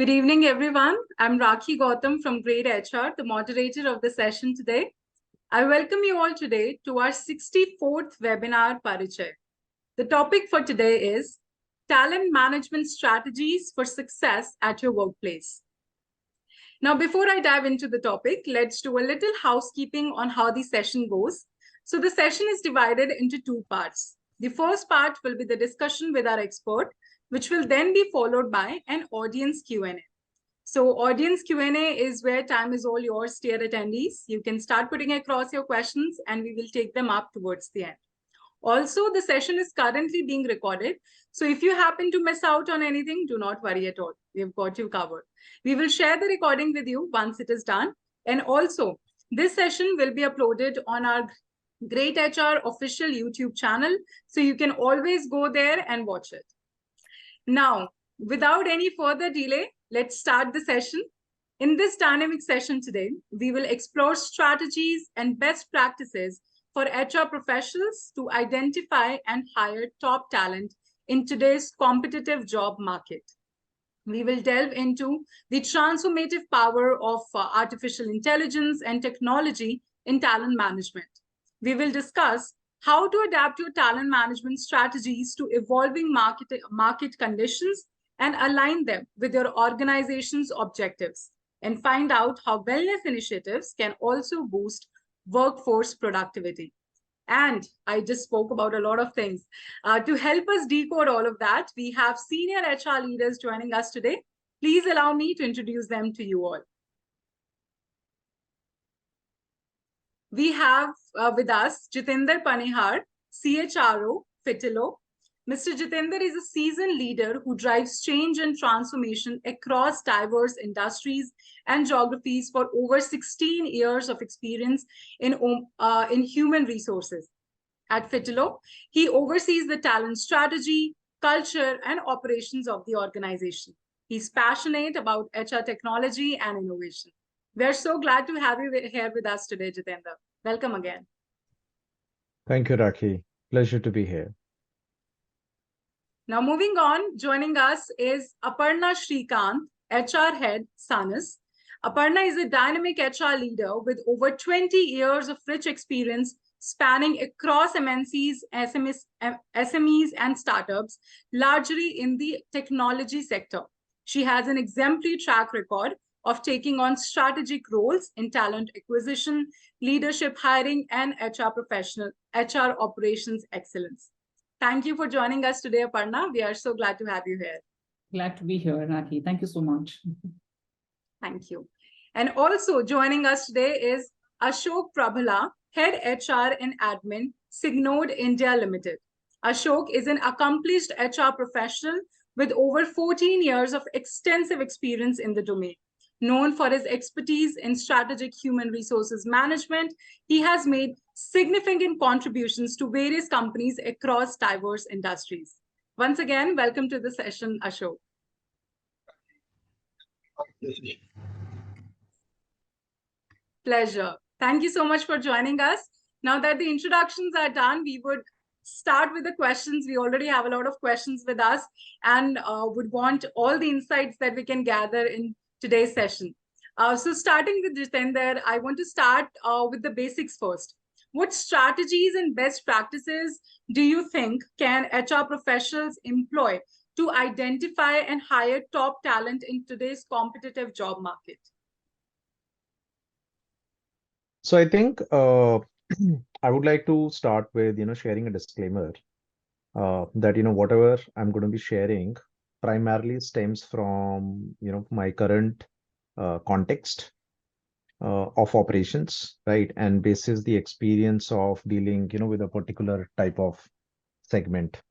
Good evening, everyone. I'm Rakhi Gautam from greytHR, the moderator of the session today. I welcome you all today to our 64th webinar, Parichay. The topic for today is Talent Management Strategies for Success at Your Workplace. Now, before I dive into the topic, let's do a little housekeeping on how the session goes. So the session is divided into two parts. The first part will be the discussion with our expert, which will then be followed by an audience Q&A. So audience Q&A is where time is all yours, dear attendees. You can start putting across your questions and we will take them up towards the end. Also, the session is currently being recorded. So if you happen to miss out on anything, do not worry at all. We've got you covered. We will share the recording with you once it is done. And also, this session will be uploaded on our greytHR official YouTube channel. So you can always go there and watch it. Now, without any further delay, let's start the session. In this dynamic session today, we will explore strategies and best practices for HR professionals to identify and hire top talent in today's competitive job market. We will delve into the transformative power of artificial intelligence and technology in talent management. We will discuss how to adapt your talent management strategies to evolving market conditions and align them with your organization's objectives, and find out how wellness initiatives can also boost workforce productivity. And I just spoke about a lot of things. To help us decode all of that, we have senior HR leaders joining us today. Please allow me to introduce them to you all. We have with us Jitender Panihar, CHRO, Fitelo. Mr. Jitender is a seasoned leader who drives change and transformation across diverse industries and geographies for over 16 years of experience in human resources. At Fitelo, he oversees the talent strategy, culture, and operations of the organization. He's passionate about HR technology and innovation. We're so glad to have you here with us today, Jitender. Welcome again. Thank you, Rakhi. Pleasure to be here. Now, moving on, joining us is Aparna Srikanth, HR Head, Sanus. Aparna is a dynamic HR leader with over 20 years of rich experience spanning across MNCs, SMEs, and startups, largely in the technology sector. She has an exemplary track record of taking on strategic roles in talent acquisition, leadership hiring, and HR operations excellence. Thank you for joining us today, Aparna. We are so glad to have you here. Glad to be here, Rakhi. Thank you so much. Thank you. And also joining us today is Ashok Prabhala, Head HR and Admin, Signode India Limited. Ashok is an accomplished HR professional with over 14 years of extensive experience in the domain. Known for his expertise in strategic human resources management, he has made significant contributions to various companies across diverse industries. Once again, welcome to the session, Ashok. Pleasure. Thank you so much for joining us. Now that the introductions are done, we would start with the questions. We already have a lot of questions with us and would want all the insights that we can gather in today's session. So starting with Jitender, I want to start with the basics first. What strategies and best practices do you think can HR professionals employ to identify and hire top talent in today's competitive job market? So I think I would like to start with, sharing a disclaimer that, whatever I'm going to be sharing primarily stems from, my current context of operations, right? And basis the experience of dealing, with a particular type of segment.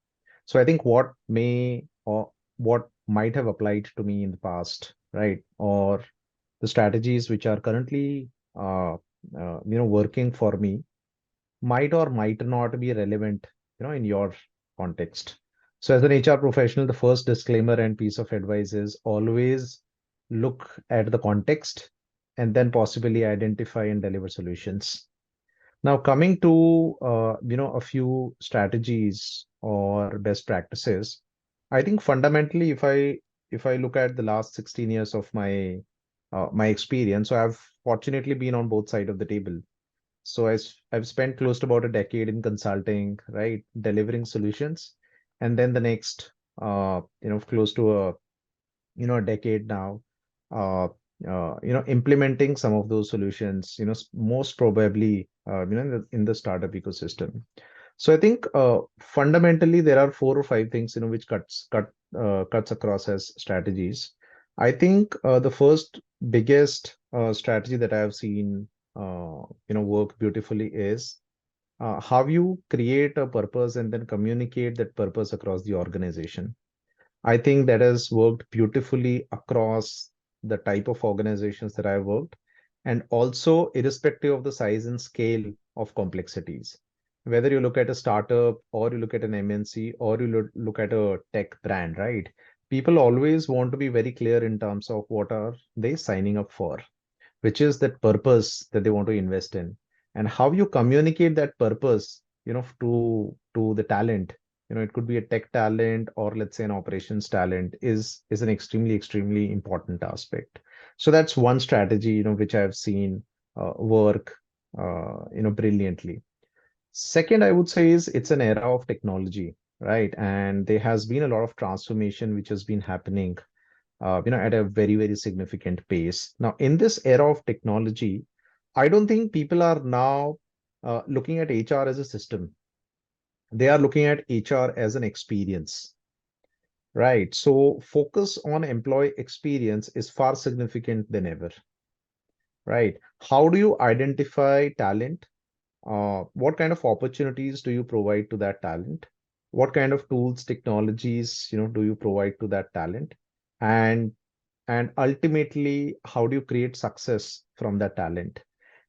So I think what might have applied to me in the past, right? Or the strategies which are currently, working for me might or might not be relevant, in your context. So as an HR professional, the first disclaimer and piece of advice is always look at the context and then possibly identify and deliver solutions. Now, coming to, a few strategies or best practices, I think fundamentally, if I, if I look at the last 16 years of my experience, so I've fortunately been on both sides of the table. So I've spent close to about a decade in consulting, right, delivering solutions, and then the next, close to a decade now, uh, implementing some of those solutions, most probably, in the startup ecosystem. So I think fundamentally there are 4 or 5 things, which cuts across as strategies. I think the first biggest strategy that I have seen, work beautifully is how you create a purpose and then communicate that purpose across the organization. I think that has worked beautifully across the type of organizations that I've worked, and also irrespective of the size and scale of complexities. Whether you look at a startup or you look at an MNC or you look at a tech brand, right? People always want to be very clear in terms of what are they signing up for, which is that purpose that they want to invest in, and how you communicate that purpose, to the talent. It could be a tech talent or let's say an operations talent is an extremely important aspect. So that's one strategy, which I've seen work, brilliantly. Second, I would say is it's an era of technology, right? And there has been a lot of transformation which has been happening, at a very significant pace. Now, in this era of technology, I don't think people are now looking at HR as a system. They are looking at HR as an experience, right? So focus on employee experience is far significant than ever, right? How do you identify talent? What kind of opportunities do you provide to that talent? What kind of tools, technologies, do you provide to that talent? And ultimately, how do you create success from that talent?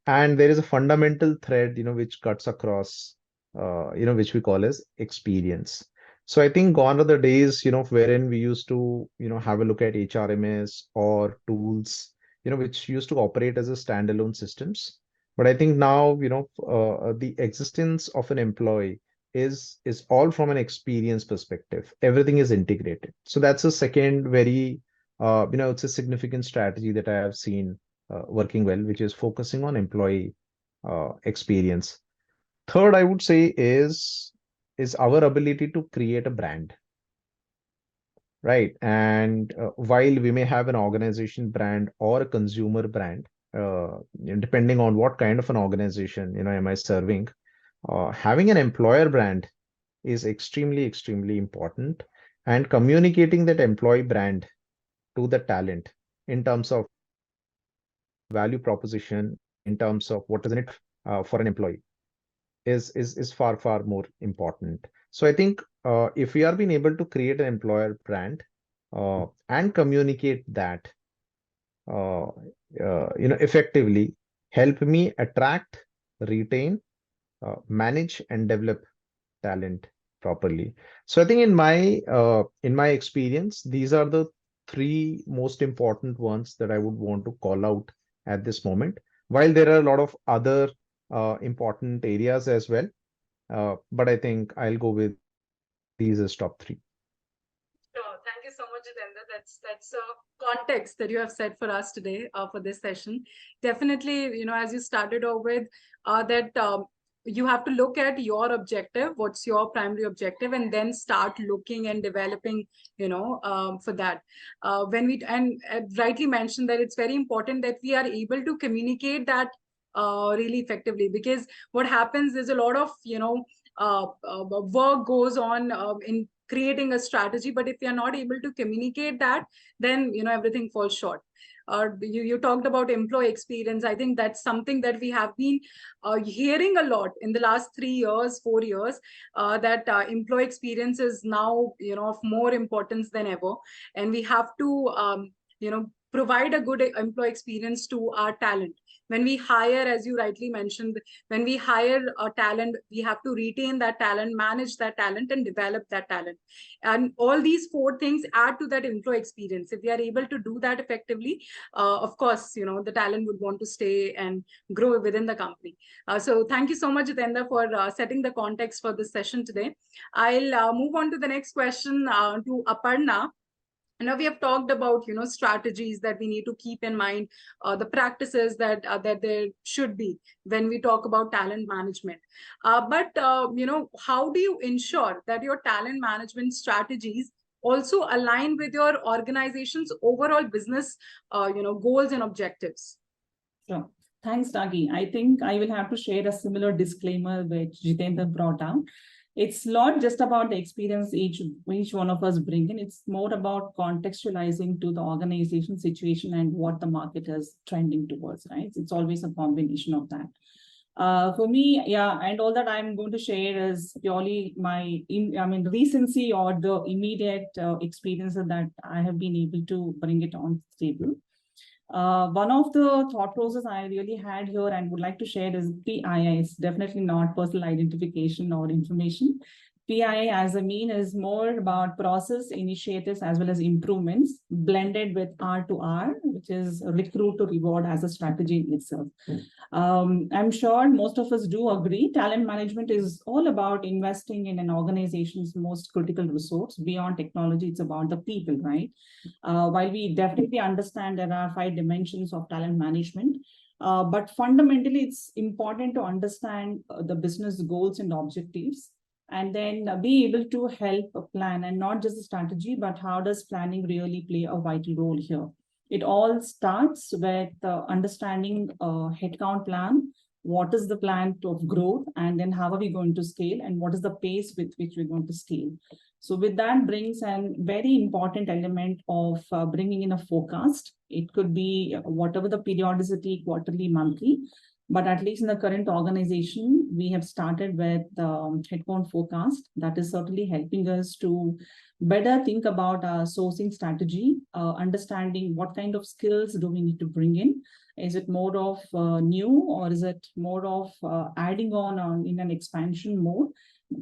And there is a fundamental thread, which cuts across, which we call as experience. So I think gone are the days, wherein we used to, have a look at HRMS or tools, which used to operate as a standalone systems. But I think now, the existence of an employee is all from an experience perspective. Everything is integrated. So that's a second very, it's a significant strategy that I have seen working well, which is focusing on employee experience. Third, I would say is our ability to create a brand, right? And while we may have an organization brand or a consumer brand, depending on what kind of an organization, am I serving, having an employer brand is extremely important, and communicating that employee brand to the talent in terms of value proposition, in terms of what is in it for an employee is far more important. So I think if we are being able to create an employer brand and communicate that effectively, help me attract, retain, manage and develop talent properly. So I think in my experience, these are the 3 most important ones that I would want to call out at this moment. While there are a lot of other important areas as well, but I think I'll go with these as top 3. Sure. Thank you so much, Jitender. That's a context that you have set for us today for this session. Definitely, as you started off with, that you have to look at your objective, what's your primary objective, and then start looking and developing, for that. When we and rightly mentioned that it's very important that we are able to communicate that really effectively, because what happens is a lot of work goes on in creating a strategy, but if you're not able to communicate that, then everything falls short. You talked about employee experience. I think that's something that we have been hearing a lot in the last 3 years, 4 years, that employee experience is now of more importance than ever, and we have to provide a good employee experience to our talent. When we hire, as you rightly mentioned, when we hire a talent, we have to retain that talent, manage that talent, and develop that talent. And all these 4 things add to that employee experience. If we are able to do that effectively, of course, the talent would want to stay and grow within the company. So thank you so much, Jitender, for setting the context for this session today. I'll move on to the next question to Aparna. And now we have talked about, strategies that we need to keep in mind, the practices that there should be when we talk about talent management. But how do you ensure that your talent management strategies also align with your organization's overall business, goals and objectives? Sure. Thanks, Dagi. I think I will have to share a similar disclaimer which Jitender brought down. It's not just about the experience each one of us bring in. It's more about contextualizing to the organization situation and what the market is trending towards, right? It's always a combination of that. For me, yeah, and all that I'm going to share is purely my, recency or the immediate experience that I have been able to bring it on the table. One of the thought process I really had here and would like to share is PII. It's definitely not personal identification or information. PII as a mean is more about process initiatives as well as improvements blended with R2R, which is recruit to reward as a strategy in itself. I'm sure most of us do agree. Talent management is all about investing in an organization's most critical resource. Beyond technology, it's about the people, right? While we definitely understand there are 5 dimensions of talent management, but fundamentally, it's important to understand the business goals and objectives, and then be able to help plan, and not just the strategy, but how does planning really play a vital role here? It all starts with understanding headcount plan, what is the plan of growth, and then how are we going to scale, and what is the pace with which we're going to scale. So with that brings a very important element of bringing in a forecast. It could be whatever the periodicity, quarterly, monthly, but at least in the current organization, we have started with headcount forecast. That is certainly helping us to better think about our sourcing strategy, understanding what kind of skills do we need to bring in. Is it more of new, or is it more of adding on in an expansion mode?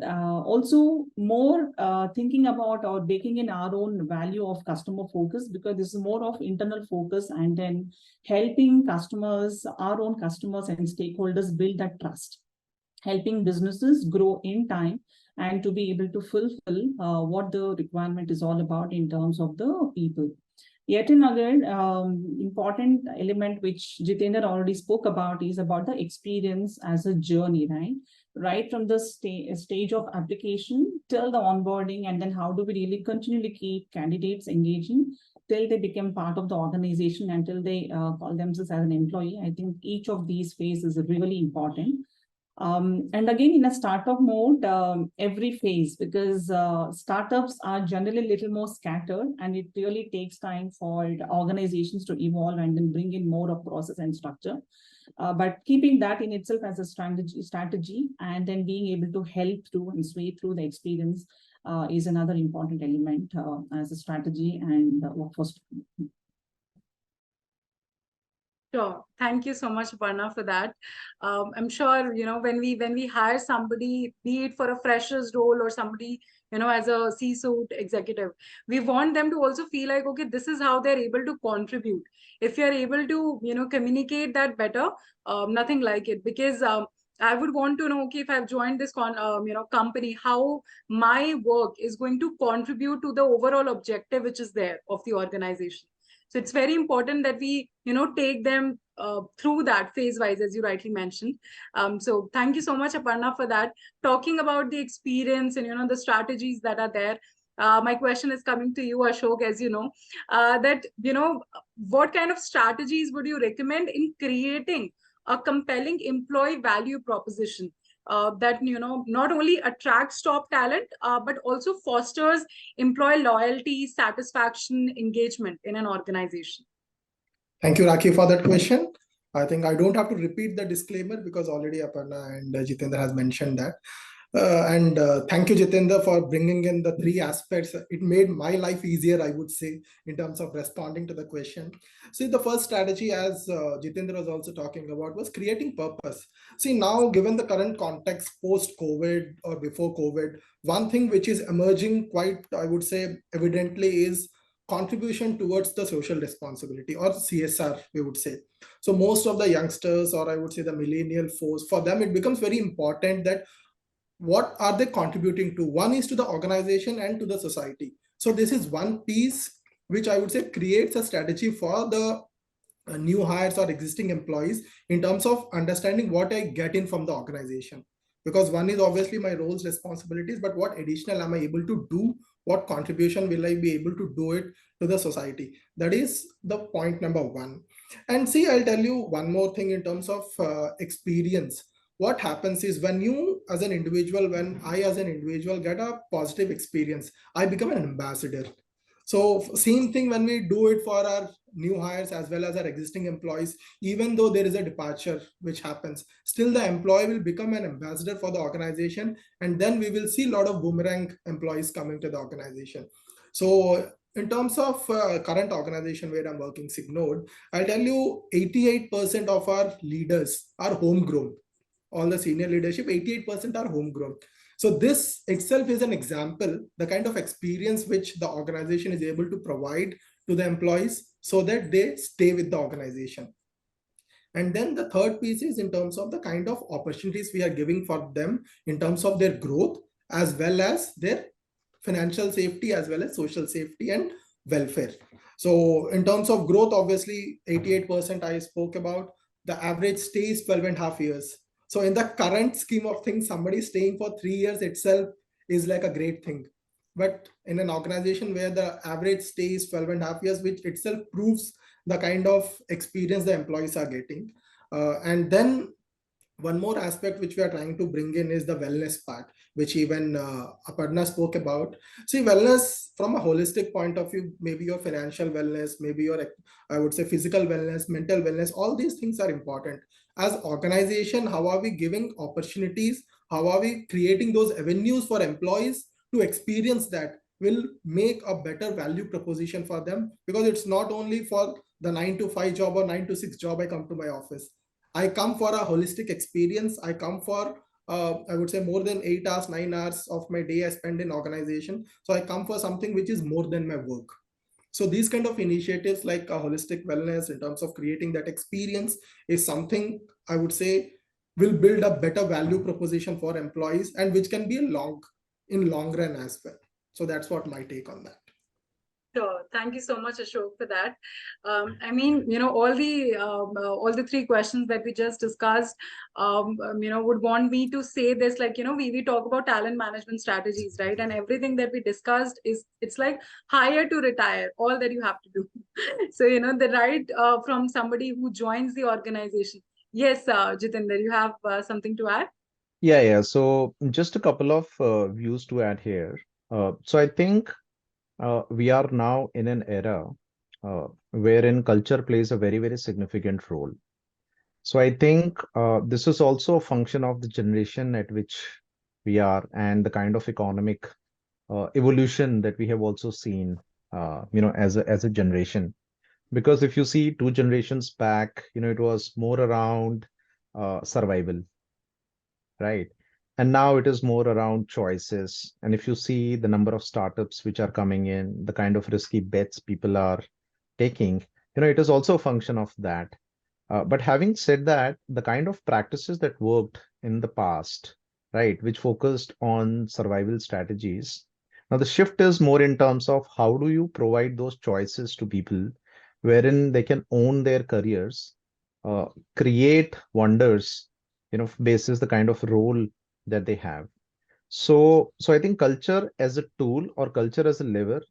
Also more thinking about or baking in our own value of customer focus, because this is more of internal focus, and then helping customers, our own customers and stakeholders build that trust, helping businesses grow in time and to be able to fulfill what the requirement is all about in terms of the people. Yet another important element which Jitender already spoke about is about the experience as a journey, right? Right from the stage of application till the onboarding, and then how do we really continually keep candidates engaging till they become part of the organization, until they call themselves as an employee. I think each of these phases is really important. And again, in a startup mode, every phase, because startups are generally a little more scattered, and it really takes time for the organizations to evolve and then bring in more of process and structure. But keeping that in itself as a strategy, and then being able to help through and sway through the experience is another important element as a strategy and workforce. Sure. Thank you so much, Aparna, for that. I'm sure, when we hire somebody, be it for a fresher's role or somebody, as a C-suite executive, we want them to also feel like, okay, this is how they're able to contribute. If you're able to, communicate that better, nothing like it. Because I would want to know, okay, if I've joined this company, how my work is going to contribute to the overall objective which is there of the organization. So it's very important that we, take them through that phase-wise, as you rightly mentioned. So thank you so much, Aparna, for that. Talking about the experience and, the strategies that are there, my question is coming to you, Ashok, as you know, that, what kind of strategies would you recommend in creating a compelling employee value proposition that, not only attracts top talent, but also fosters employee loyalty, satisfaction, engagement in an organization? Thank you, Rakhi, for that question. I think I don't have to repeat the disclaimer because already Aparna and Jitender has mentioned that. Thank you, Jitender, for bringing in the 3 aspects. It made my life easier, I would say, in terms of responding to the question. See, the first strategy, as Jitender was also talking about, was creating purpose. See, now, given the current context post-COVID or before COVID, one thing which is emerging quite, I would say, evidently is contribution towards the social responsibility, or CSR, we would say. So most of the youngsters, or I would say the millennial force, for them, it becomes very important that what are they contributing to? One is to the organization and to the society. So this is one piece which I would say creates a strategy for the new hires or existing employees in terms of understanding what I get in from the organization. Because one is obviously my roles, responsibilities, but what additional am I able to do? What contribution will I be able to do it to the society? That is the point number one. And see, I'll tell you one more thing in terms of experience. What happens is when you as an individual, when I as an individual get a positive experience, I become an ambassador. So same thing when we do it for our new hires as well as our existing employees, even though there is a departure which happens, still the employee will become an ambassador for the organization. And then we will see a lot of boomerang employees coming to the organization. So in terms of current organization where I'm working, Signode, I'll tell you 88% of our leaders are homegrown. All the senior leadership, 88% are homegrown. So this itself is an example, the kind of experience which the organization is able to provide to the employees so that they stay with the organization. And then the third piece is in terms of the kind of opportunities we are giving for them in terms of their growth, as well as their financial safety, as well as social safety and welfare. So in terms of growth, obviously 88% I spoke about, the average stay is 12.5 years. So in the current scheme of things, somebody staying for 3 years itself is like a great thing. But in an organization where the average stay is 12.5 years, which itself proves the kind of experience the employees are getting. And then one more aspect which we are trying to bring in is the wellness part, which even Aparna spoke about. See, wellness from a holistic point of view, maybe your financial wellness, maybe your, I would say, physical wellness, mental wellness, all these things are important. As organization, how are we giving opportunities? How are we creating those avenues for employees to experience that will make a better value proposition for them? Because it's not only for the 9 to 5 job or 9 to 6 job I come to my office. I come for a holistic experience. I come for, I would say, more than 8 hours, 9 hours of my day I spend in organization. So I come for something which is more than my work. So these kind of initiatives like a holistic wellness in terms of creating that experience is something I would say will build a better value proposition for employees and which can be in long run as well. So that's what my take on that. Sure. Thank you so much, Ashok, for that. I mean, all the three questions that we just discussed, would want me to say this, like, we talk about talent management strategies, right? And everything that we discussed it's like hire to retire, all that you have to do. So, the right from somebody who joins the organization. Yes, Jitender, you have something to add? Yeah. So just a couple of views to add here. So I think we are now in an era wherein culture plays a very, very significant role. So I think this is also a function of the generation at which we are and the kind of economic evolution that we have also seen, as a generation. Because if you see 2 generations back, it was more around survival, right? And now it is more around choices. And if you see the number of startups which are coming in, the kind of risky bets people are taking, it is also a function of that. But having said that, the kind of practices that worked in the past, right, which focused on survival strategies, now the shift is more in terms of how do you provide those choices to people wherein they can own their careers, create wonders, basis the kind of role that they have. So I think culture as a tool or culture as a lever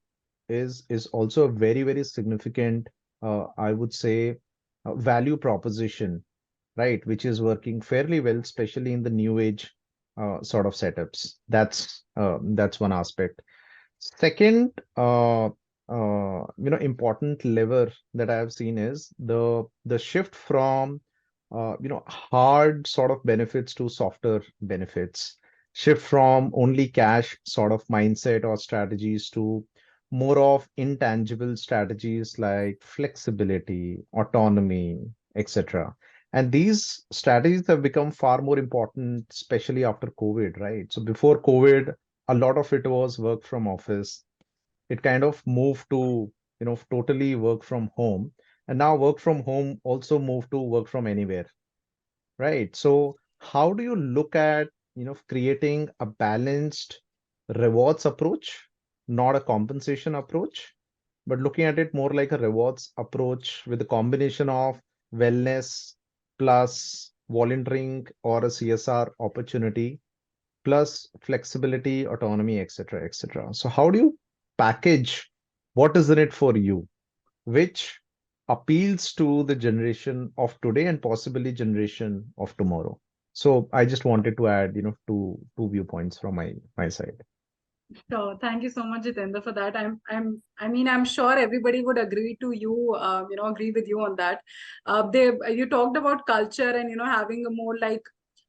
is also a very, very significant, I would say, value proposition, right, which is working fairly well, especially in the new age sort of setups. That's one aspect. Second, important lever that I have seen is the shift from hard sort of benefits to softer benefits, shift from only cash sort of mindset or strategies to more of intangible strategies like flexibility, autonomy, etc. And these strategies have become far more important, especially after COVID, right? So before COVID, a lot of it was work from office. It kind of moved to, totally work from home. And now work from home also moved to work from anywhere, right? So how do you look at, creating a balanced rewards approach, not a compensation approach, but looking at it more like a rewards approach with a combination of wellness plus volunteering or a CSR opportunity plus flexibility, autonomy, etc., etc. So how do you package what is in it for you, which appeals to the generation of today and possibly generation of tomorrow? So I just wanted to add, two viewpoints from my side. So thank you so much, Jitender, for that. I'm sure everybody would agree to you, agree with you on that. You talked about culture and, having a more like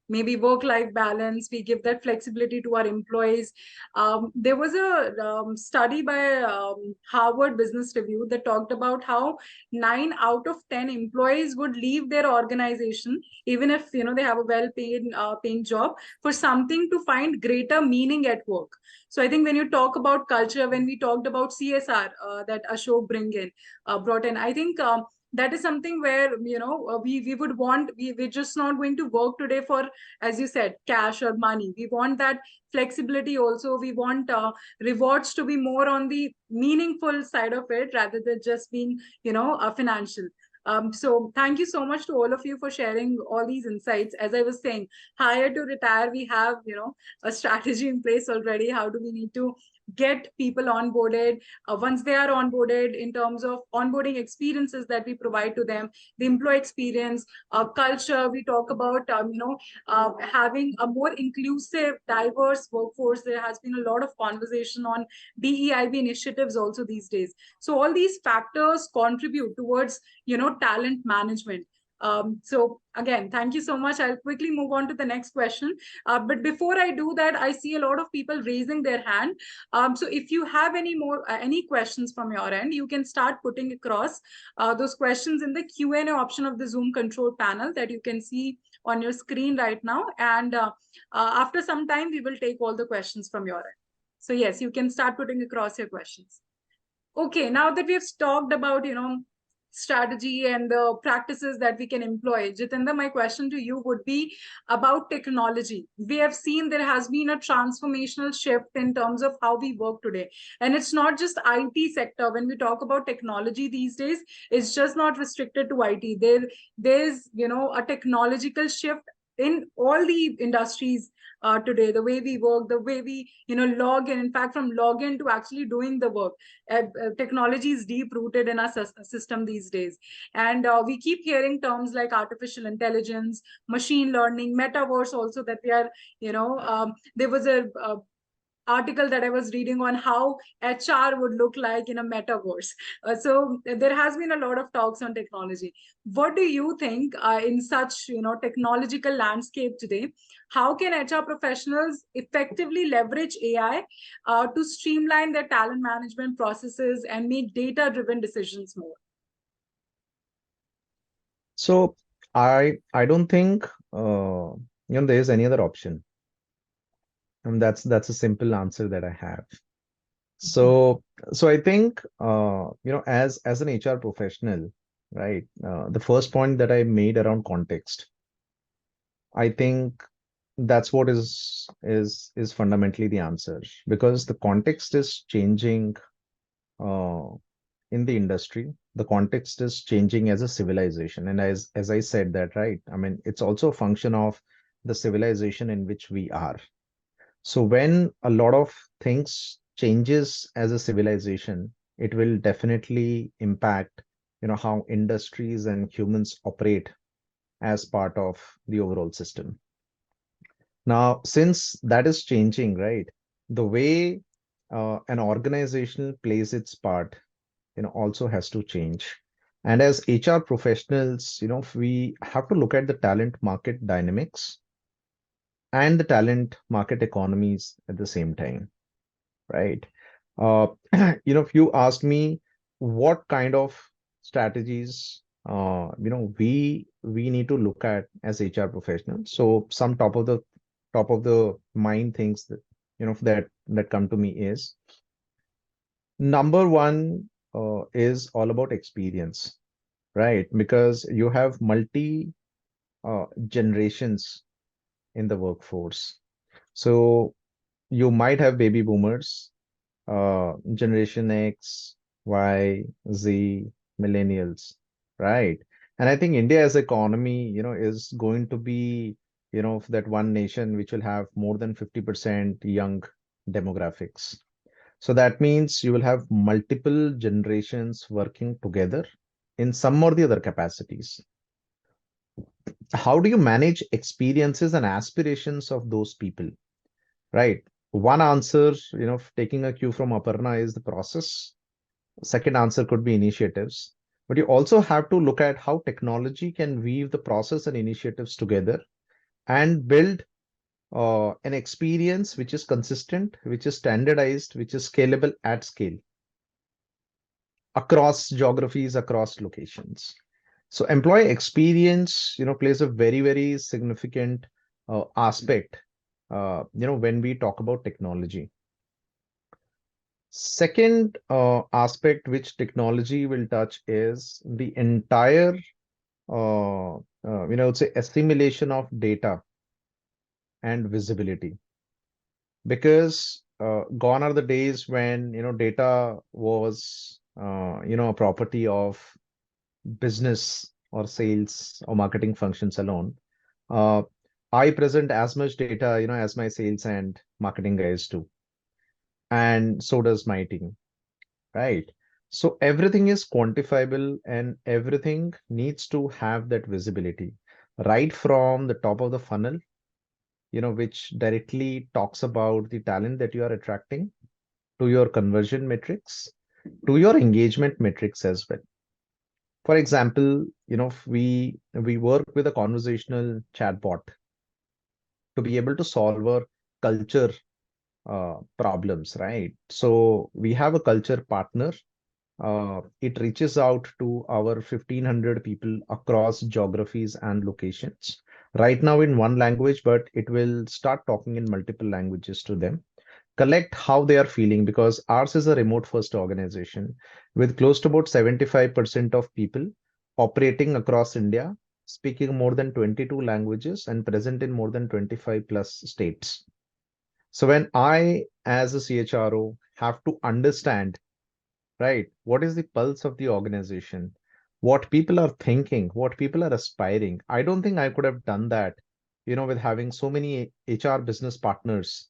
maybe work-life balance. We give that flexibility to our employees. There was a study by Harvard Business Review that talked about how 9 out of 10 employees would leave their organization, even if, they have a well-paid paying job, for something to find greater meaning at work. So I think when you talk about culture, when we talked about CSR that Ashok brought in, I think that is something where we would want, we're just not going to work today for, as you said, cash or money. We want that flexibility also. We want rewards to be more on the meaningful side of it rather than just being financial. So thank you so much to all of you for sharing all these insights. As I was saying, hire to retire, we have a strategy in place already. How do we need to get people onboarded? Once they are onboarded, in terms of onboarding experiences that we provide to them, the employee experience, culture, we talk about having a more inclusive, diverse workforce. There has been a lot of conversation on DEIB initiatives also these days. So all these factors contribute towards talent management. So again, thank you so much. I'll quickly move on to the next question. But before I do that, I see a lot of people raising their hand. So if you have any questions from your end, you can start putting across those questions in the Q&A option of the Zoom control panel that you can see on your screen right now. And after some time, we will take all the questions from your end. So yes, you can start putting across your questions. Okay, now that we have talked about, strategy and the practices that we can employ, Jitender, my question to you would be about technology. We have seen there has been a transformational shift in terms of how we work today. And it's not just IT sector. When we talk about technology these days, it's just not restricted to IT. There's, a technological shift in all the industries today, the way we work, the way we log in fact, from login to actually doing the work. Technology is deep rooted in our system these days, and we keep hearing terms like artificial intelligence, machine learning, metaverse also, that we are there was a article that I was reading on how HR would look like in a metaverse. So there has been a lot of talks on technology. What do you think in such technological landscape today? How can HR professionals effectively leverage AI to streamline their talent management processes and make data-driven decisions more? So I don't think there is any other option. And that's a simple answer that I have. So I think as an HR professional, right, the first point that I made around context, I think that's what is fundamentally the answer, because the context is changing in the industry. The context is changing as a civilization, and as I said that, right, I mean, it's also a function of the civilization in which we are. So when a lot of things changes as a civilization, it will definitely impact, how industries and humans operate as part of the overall system. Now, since that is changing, right, the way an organization plays its part, also has to change. And as HR professionals, we have to look at the talent market dynamics and the talent market economies at the same time, right? If you ask me what kind of strategies we need to look at as HR professionals, so some top of the mind things that that come to me is, number one is all about experience, right? Because you have multi generations in the workforce. So you might have baby boomers, Generation X, Y, Z, millennials, right? And I think India as economy, is going to be, that one nation which will have more than 50% young demographics. So that means you will have multiple generations working together in some or the other capacities. How do you manage experiences and aspirations of those people, right? One answer, taking a cue from Aparna, is the process. Second answer could be initiatives. But you also have to look at how technology can weave the process and initiatives together and build an experience which is consistent, which is standardized, which is scalable at scale across geographies, across locations. So employee experience, plays a very, very significant aspect, when we talk about technology. Second aspect which technology will touch is the entire, say assimilation of data and visibility. Because gone are the days when, data was, a property of business or sales or marketing functions alone. Uh, I present as much data, as my sales and marketing guys do. And so does my team, right? So everything is quantifiable and everything needs to have that visibility right from the top of the funnel, which directly talks about the talent that you are attracting, to your conversion metrics, to your engagement metrics as well. For example, if we work with a conversational chatbot to be able to solve our culture problems, right? So we have a culture partner. It reaches out to our 1,500 people across geographies and locations. Right now in one language, but it will start talking in multiple languages to them. Collect how they are feeling, because ours is a remote first organization with close to about 75% of people operating across India, speaking more than 22 languages and present in more than 25 plus states. So when I, as a CHRO, have to understand, right, what is the pulse of the organization, what people are thinking, what people are aspiring, I don't think I could have done that, with having so many HR business partners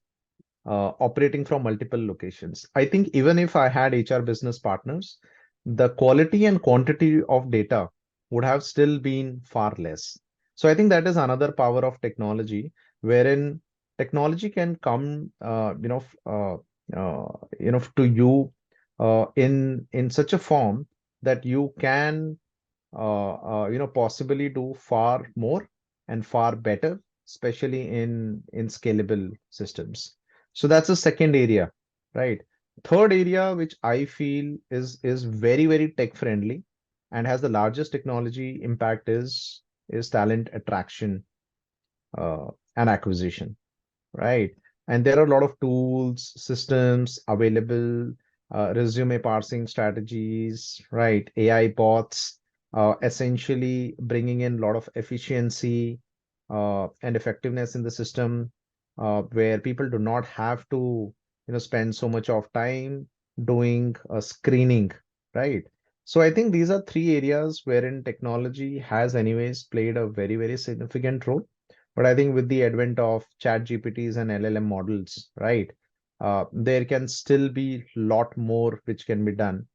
operating from multiple locations. I think even if I had HR business partners, the quality and quantity of data would have still been far less. So I think that is another power of technology, wherein technology can come, to you in such a form that you can, possibly do far more and far better, especially in scalable systems. So that's the second area, right? Third area, which I feel is very, very tech friendly and has the largest technology impact, is talent attraction and acquisition, right? And there are a lot of tools, systems available, resume parsing strategies, right? AI bots, essentially bringing in a lot of efficiency and effectiveness in the system, where people do not have to, spend so much of time doing screening, right? So I think these are three areas wherein technology has anyways played a very, very significant role. But I think with the advent of chat GPTs and LLM models, right, there can still be a lot more which can be done.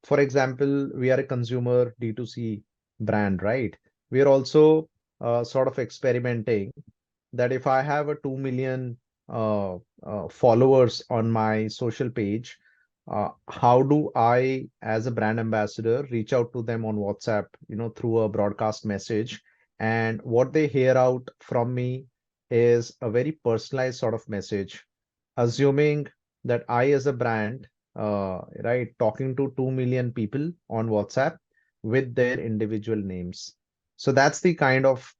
For example, we are a consumer D2C brand, right? We are also sort of experimenting that if I have a 2 million followers on my social page, how do I, as a brand ambassador, reach out to them on WhatsApp, through a broadcast message? And what they hear out from me is a very personalized sort of message, assuming that I, as a brand, right, talking to 2 million people on WhatsApp with their individual names. So that's the kind of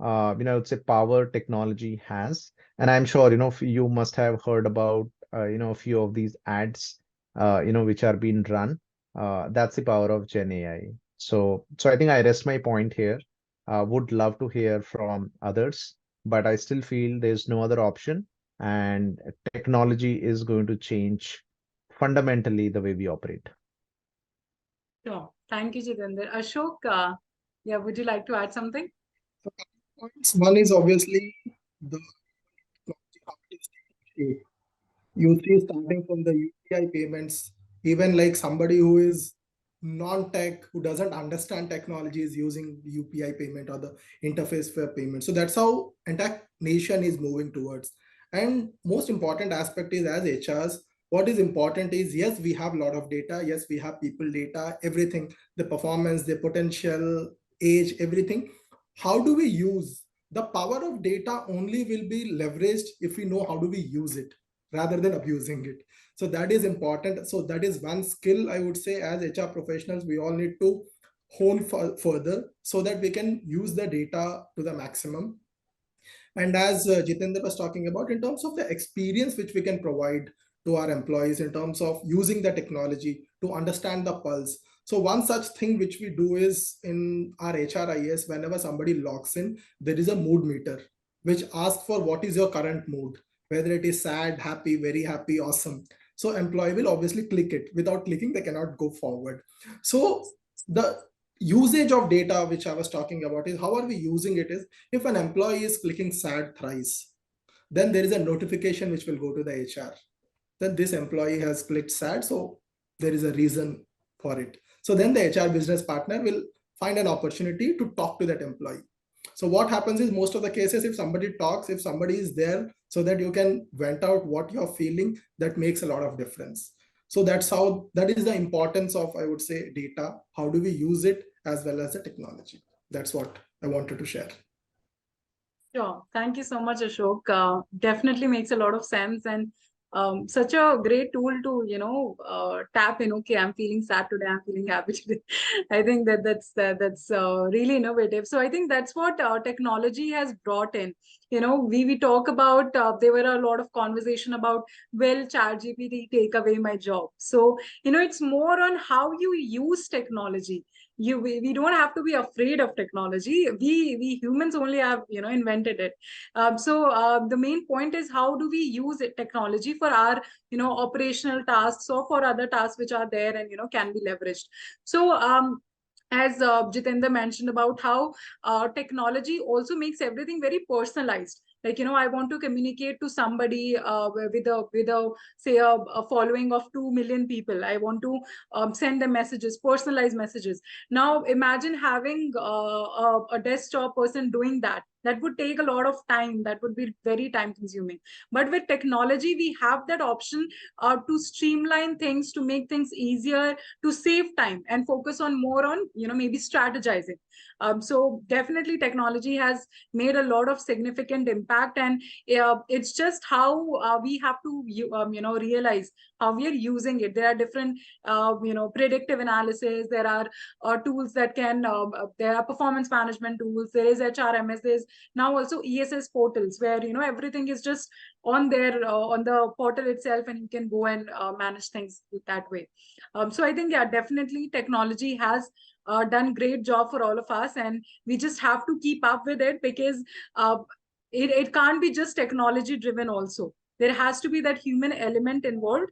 it's a power technology has. And I'm sure, you must have heard about, a few of these ads, which are being run. That's the power of Gen AI. So I think I rest my point here. Would love to hear from others, but I still feel there's no other option. And technology is going to change fundamentally the way we operate. Sure. Thank you, Jitender. Ashok, yeah, would you like to add something? Points. One is obviously the technology, how it is taking shape. You see, starting from the UPI payments, even like somebody who is non-tech, who doesn't understand technology, is using UPI payment or the interface for payment. So that's how entire nation is moving towards. And most important aspect is, as HRs, what is important is, yes, we have a lot of data. Yes, we have people data, everything, the performance, the potential, age, everything. How do we use the power of data? Only will be leveraged if we know how do we use it rather than abusing it. So that is important. So that is one skill, I would say, as HR professionals, we all need to hone further so that we can use the data to the maximum. And as Jitender was talking about, in terms of the experience which we can provide to our employees in terms of using the technology to understand the pulse. So one such thing which we do is in our HRIS, whenever somebody logs in, there is a mood meter which asks for what is your current mood, whether it is sad, happy, very happy, awesome. So employee will obviously click it. Without clicking, they cannot go forward. So the usage of data which I was talking about is how are we using it is, if an employee is clicking sad thrice, then there is a notification which will go to the HR that this employee has clicked sad, so there is a reason for it. So then the HR business partner will find an opportunity to talk to that employee. So what happens is, most of the cases, if somebody talks, if somebody is there so that you can vent out what you're feeling, that makes a lot of difference. So that's how, that is the importance of, I would say, data. How do we use it as well as the technology? That's what I wanted to share. Sure. Thank you so much, Ashok. Definitely makes a lot of sense, and such a great tool to tap in. Okay, I'm feeling sad today. I'm feeling happy today. I think that's really innovative. So I think that's what technology has brought in. We talk about. There were a lot of conversation about, will ChatGPT take away my job? So it's more on how you use technology. We don't have to be afraid of technology. We humans only have invented it. So the main point is, how do we use technology for our operational tasks or for other tasks which are there and can be leveraged. So as Jitender mentioned about how technology also makes everything very personalized. Like, I want to communicate to somebody with a say a following of 2 million people. I want to send them messages, personalized messages. Now imagine having a desktop person doing that. That would take a lot of time. That would be very time consuming. But with technology, we have that option to streamline things, to make things easier, to save time and focus on more on maybe strategizing. So definitely technology has made a lot of significant impact, and it's just how we have to realize how we are using it. There are different predictive analysis. There are tools that can there are performance management tools. There is HRMS. There's now also ESS portals where everything is just on there on the portal itself, and you can go and manage things that way. So I think, yeah, definitely technology has done great job for all of us, and we just have to keep up with it, because it can't be just technology driven also. There has to be that human element involved,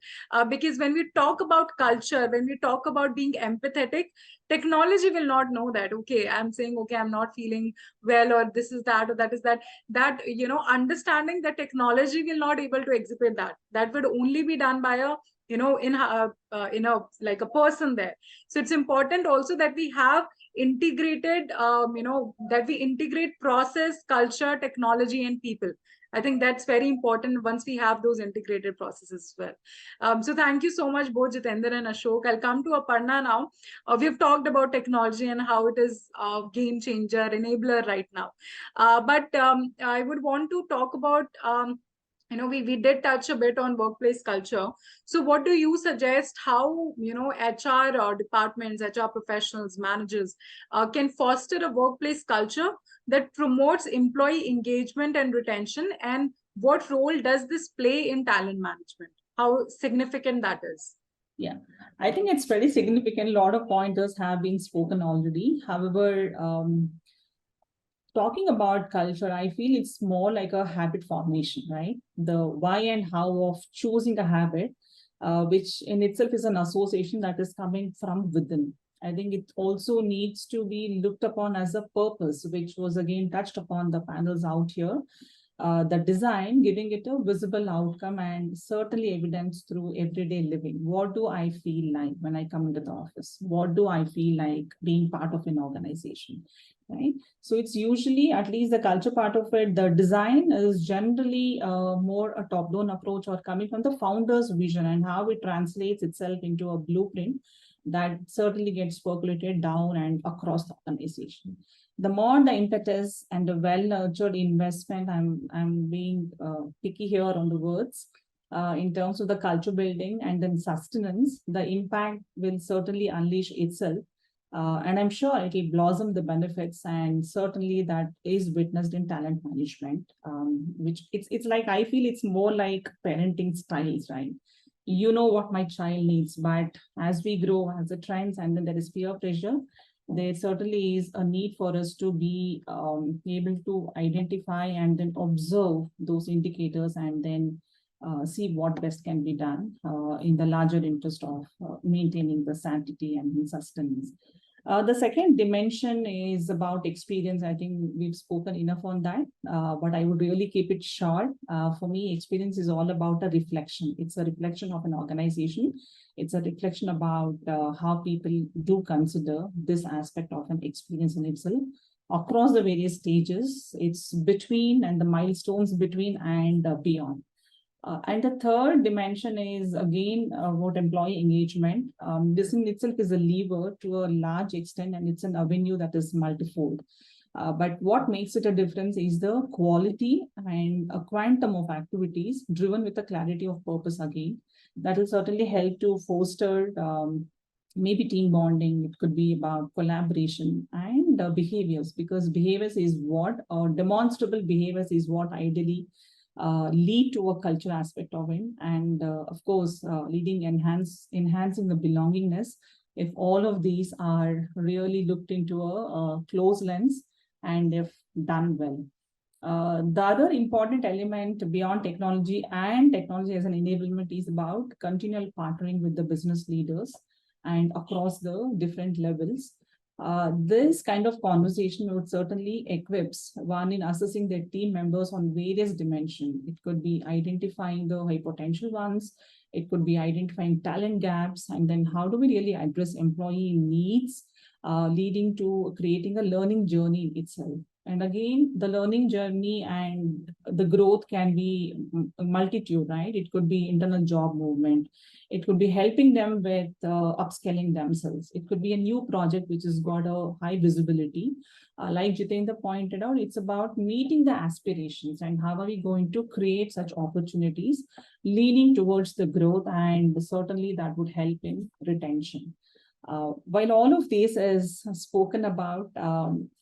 because when we talk about culture, when we talk about being empathetic, technology will not know that. Okay, I'm saying, okay, I'm not feeling well, or this is that, or that is that. That understanding that technology will not able to exhibit that. That would only be done by a in a like a person there. So it's important also that we have integrated that we integrate process, culture, technology, and people. I think that's very important once we have those integrated processes as well. So thank you so much, both Jitender and Ashok. I'll come to Aparna now. We've talked about technology and how it is a game changer, enabler right now. But I would want to talk about we did touch a bit on workplace culture. So what do you suggest, how HR or departments, HR professionals, managers can foster a workplace culture that promotes employee engagement and retention, and what role does this play in talent management? How significant that is? Yeah, I think it's very significant. A lot of pointers have been spoken already. However, talking about culture, I feel it's more like a habit formation, right? The why and how of choosing a habit, which in itself is an association that is coming from within. I think it also needs to be looked upon as a purpose, which was again touched upon the panels out here. The design, giving it a visible outcome and certainly evidence through everyday living. What do I feel like when I come into the office? What do I feel like being part of an organization? Right. So it's usually, at least the culture part of it, the design is generally more a top-down approach or coming from the founder's vision and how it translates itself into a blueprint that certainly gets percolated down and across the organization. The more the impetus and the well-nurtured investment, I'm being picky here on the words, in terms of the culture building and then sustenance, the impact will certainly unleash itself. And I'm sure it will blossom the benefits, and certainly that is witnessed in talent management, which it's like, I feel it's more like parenting styles, right? You know what my child needs, but as we grow, as the trends, and then there is peer pressure, there certainly is a need for us to be able to identify and then observe those indicators and then see what best can be done in the larger interest of maintaining the sanctity and sustenance. The second dimension is about experience. I think we've spoken enough on that, but I would really keep it short. For me, experience is all about a reflection. It's a reflection of an organization. It's a reflection about how people do consider this aspect of an experience in itself across the various stages. It's between and the milestones between and beyond. And the third dimension is again about employee engagement. This in itself is a lever to a large extent, and it's an avenue that is multifold. But what makes it a difference is the quality and a quantum of activities driven with a clarity of purpose again. That will certainly help to foster maybe team bonding. It could be about collaboration and behaviors, because behaviors is what, or demonstrable behaviors is what ideally lead to a culture aspect of it, and of course enhancing the belongingness if all of these are really looked into a close lens and if done well. The other important element beyond technology and technology as an enablement is about continual partnering with the business leaders and across the different levels. This kind of conversation would certainly equips one in assessing their team members on various dimensions. It could be identifying the high potential ones. It could be identifying talent gaps. And then how do we really address employee needs, leading to creating a learning journey itself. And again, the learning journey and the growth can be a multitude, right? It could be internal job movement. It could be helping them with upscaling themselves. It could be a new project which has got a high visibility. Like Jitender pointed out, it's about meeting the aspirations and how are we going to create such opportunities leaning towards the growth, and certainly that would help in retention. While all of this is spoken about,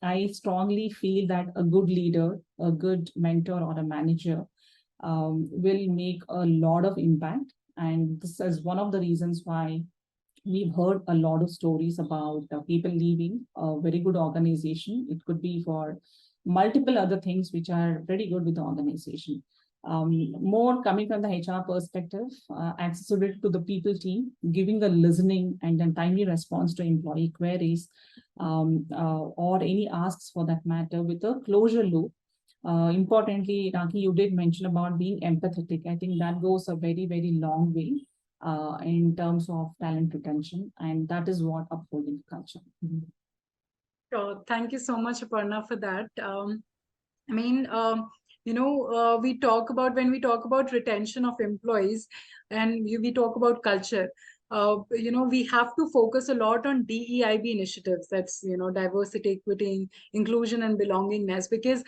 I strongly feel that a good leader, a good mentor or a manager will make a lot of impact. And this is one of the reasons why we've heard a lot of stories about people leaving a very good organization. It could be for multiple other things which are very good with the organization. More coming from the HR perspective, accessibility to the people team, giving a listening and then timely response to employee queries, or any asks for that matter, with a closure loop. Importantly, Raki, you did mention about being empathetic. I think that goes a very, very long way in terms of talent retention, and that is what upholding culture. Sure. Thank you so much, Aparna, for that. We talk about, when we talk about retention of employees and we talk about culture, we have to focus a lot on DEIB initiatives. That's, diversity, equity, inclusion, and belongingness, because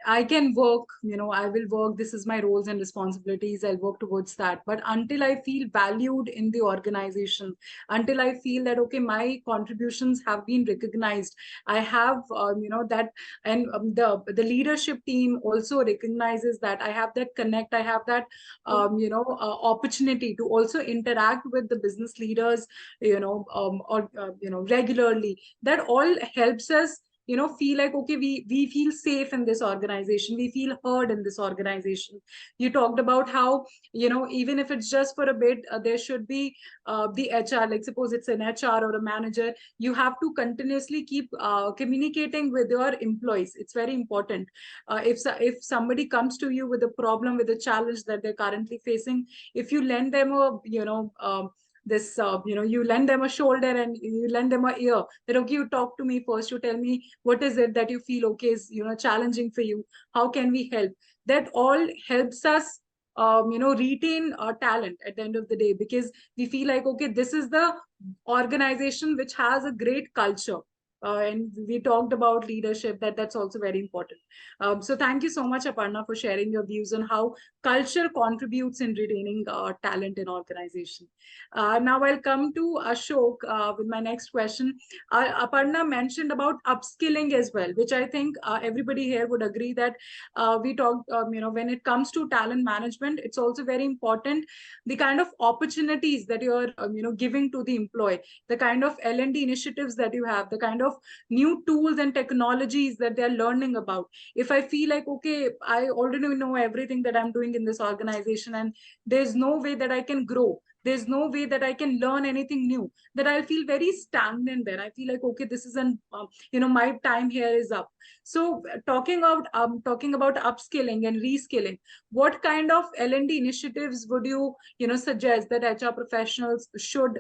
I can work, I will work, this is my roles and responsibilities, I'll work towards that. But until I feel valued in the organization, until I feel that, okay, my contributions have been recognized, I have, that, and the leadership team also recognizes that I have that connect, I have that, opportunity to also interact with the business leaders, regularly. That all helps us feel like, okay, we feel safe in this organization, we feel heard in this organization. You talked about how, even if it's just for a bit, there should be the HR, like suppose it's an HR or a manager, you have to continuously keep communicating with your employees. It's very important. If somebody comes to you with a problem, with a challenge that they're currently facing, if you lend them a, you lend them a shoulder and you lend them a ear, that, okay, you talk to me first, you tell me what is it that you feel, okay, is, challenging for you, how can we help? That all helps us retain talent at the end of the day, because we feel like, okay, this is the organization which has a great culture. And we talked about leadership, that's also very important. So thank you so much, Aparna, for sharing your views on how culture contributes in retaining talent in organization. Now I'll come to Ashok with my next question. Aparna mentioned about upskilling as well, which I think everybody here would agree that we talked, when it comes to talent management, it's also very important the kind of opportunities that you're, giving to the employee, the kind of L&D initiatives that you have, the kind of new tools and technologies that they're learning about. If I feel like, okay, I already know everything that I'm doing in this organization and there's no way that I can grow, there's no way that I can learn anything new, that I'll feel very stagnant there. I feel like, okay, this isn't, my time here is up. So talking about upskilling and reskilling, what kind of L&D initiatives would you, suggest that HR professionals should,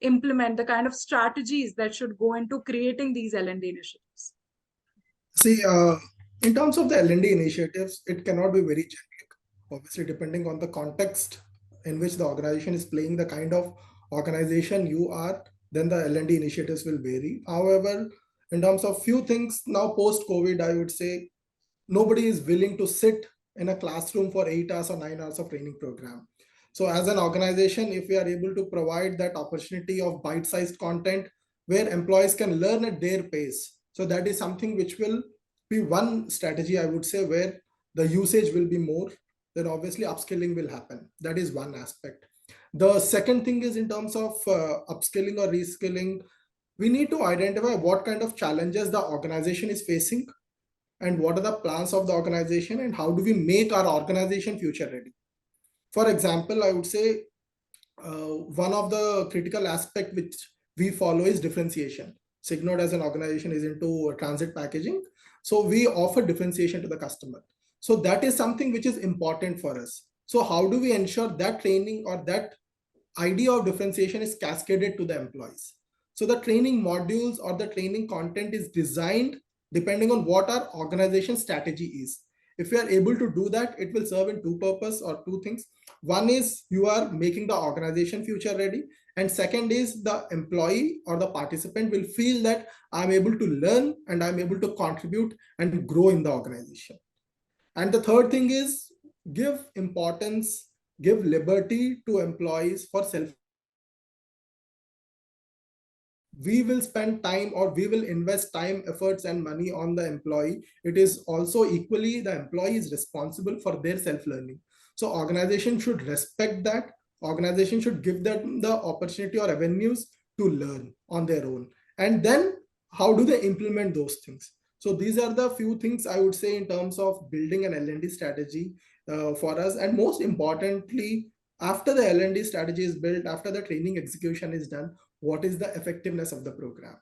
implement, the kind of strategies that should go into creating these L&D initiatives? See, in terms of the L&D initiatives, it cannot be very generic. Obviously, depending on the context in which the organization is playing, the kind of organization you are, then the L&D initiatives will vary. However, in terms of few things now post-COVID, I would say nobody is willing to sit in a classroom for 8 hours or 9 hours of training program. So as an organization, if we are able to provide that opportunity of bite-sized content where employees can learn at their pace, so that is something which will be one strategy, I would say, where the usage will be more, then obviously upskilling will happen. That is one aspect. The second thing is in terms of upskilling or reskilling, we need to identify what kind of challenges the organization is facing and what are the plans of the organization and how do we make our organization future ready. For example, I would say one of the critical aspects which we follow is differentiation. Signode as an organization is into transit packaging. So we offer differentiation to the customer. So that is something which is important for us. So how do we ensure that training or that idea of differentiation is cascaded to the employees? So the training modules or the training content is designed depending on what our organization strategy is. If we are able to do that, it will serve in two purposes or two things. One is you are making the organization future ready. And second is the employee or the participant will feel that I'm able to learn and I'm able to contribute and grow in the organization. And the third thing is give importance, give liberty to employees for self. We will spend time or we will invest time, efforts, and money on the employee. It is also equally the employee is responsible for their self-learning. So organization should respect that. Organization should give them the opportunity or avenues to learn on their own. And then how do they implement those things? So these are the few things I would say in terms of building an L&D strategy for us. And most importantly, after the L&D strategy is built, after the training execution is done, what is the effectiveness of the program?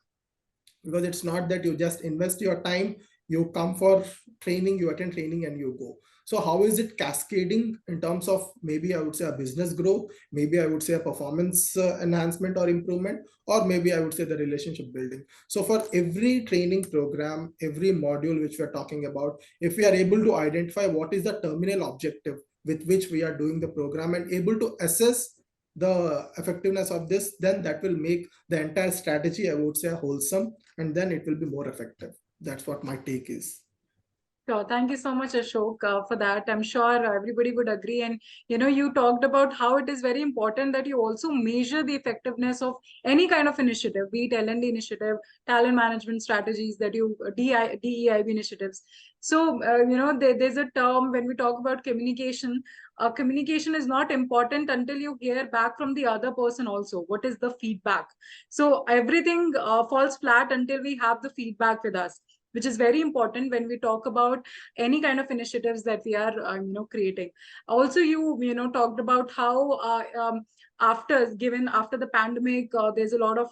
Because it's not that you just invest your time, you come for training, you attend training and you go. So how is it cascading in terms of maybe I would say a business growth, maybe I would say a performance enhancement or improvement, or maybe I would say the relationship building. So for every training program, every module which we're talking about, if we are able to identify what is the terminal objective with which we are doing the program and able to assess the effectiveness of this, then that will make the entire strategy, I would say, wholesome, and then it will be more effective. That's what my take is. Sure. Thank you so much, Ashok, for that. I'm sure everybody would agree. And, you talked about how it is very important that you also measure the effectiveness of any kind of initiative, be it L&D initiative, talent management strategies, that you DEIB initiatives. So, there's a term when we talk about communication. Communication is not important until you hear back from the other person also. What is the feedback? So everything falls flat until we have the feedback with us, which is very important when we talk about any kind of initiatives that we are creating. Also, you talked about how after the pandemic, there's a lot of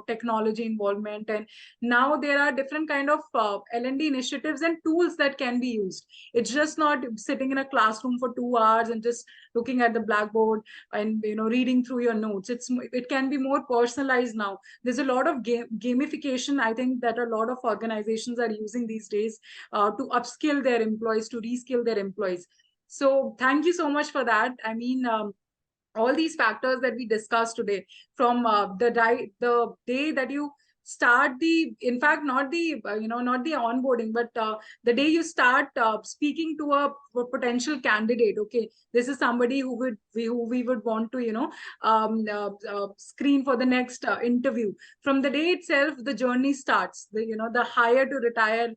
technology involvement, and now there are different kind of L&D initiatives and tools that can be used. It's just not sitting in a classroom for 2 hours and just looking at the blackboard and reading through your notes. It can be more personalized now. There's a lot of gamification, I think, that a lot of organizations are using these days to upskill their employees, to reskill their employees. So thank you so much for that. I mean, all these factors that we discussed today, from the day that you start in fact, not the not the onboarding, but the day you start speaking to a potential candidate. Okay, this is somebody who we would want to screen for the next interview. From the day itself, the journey starts. The hire to retire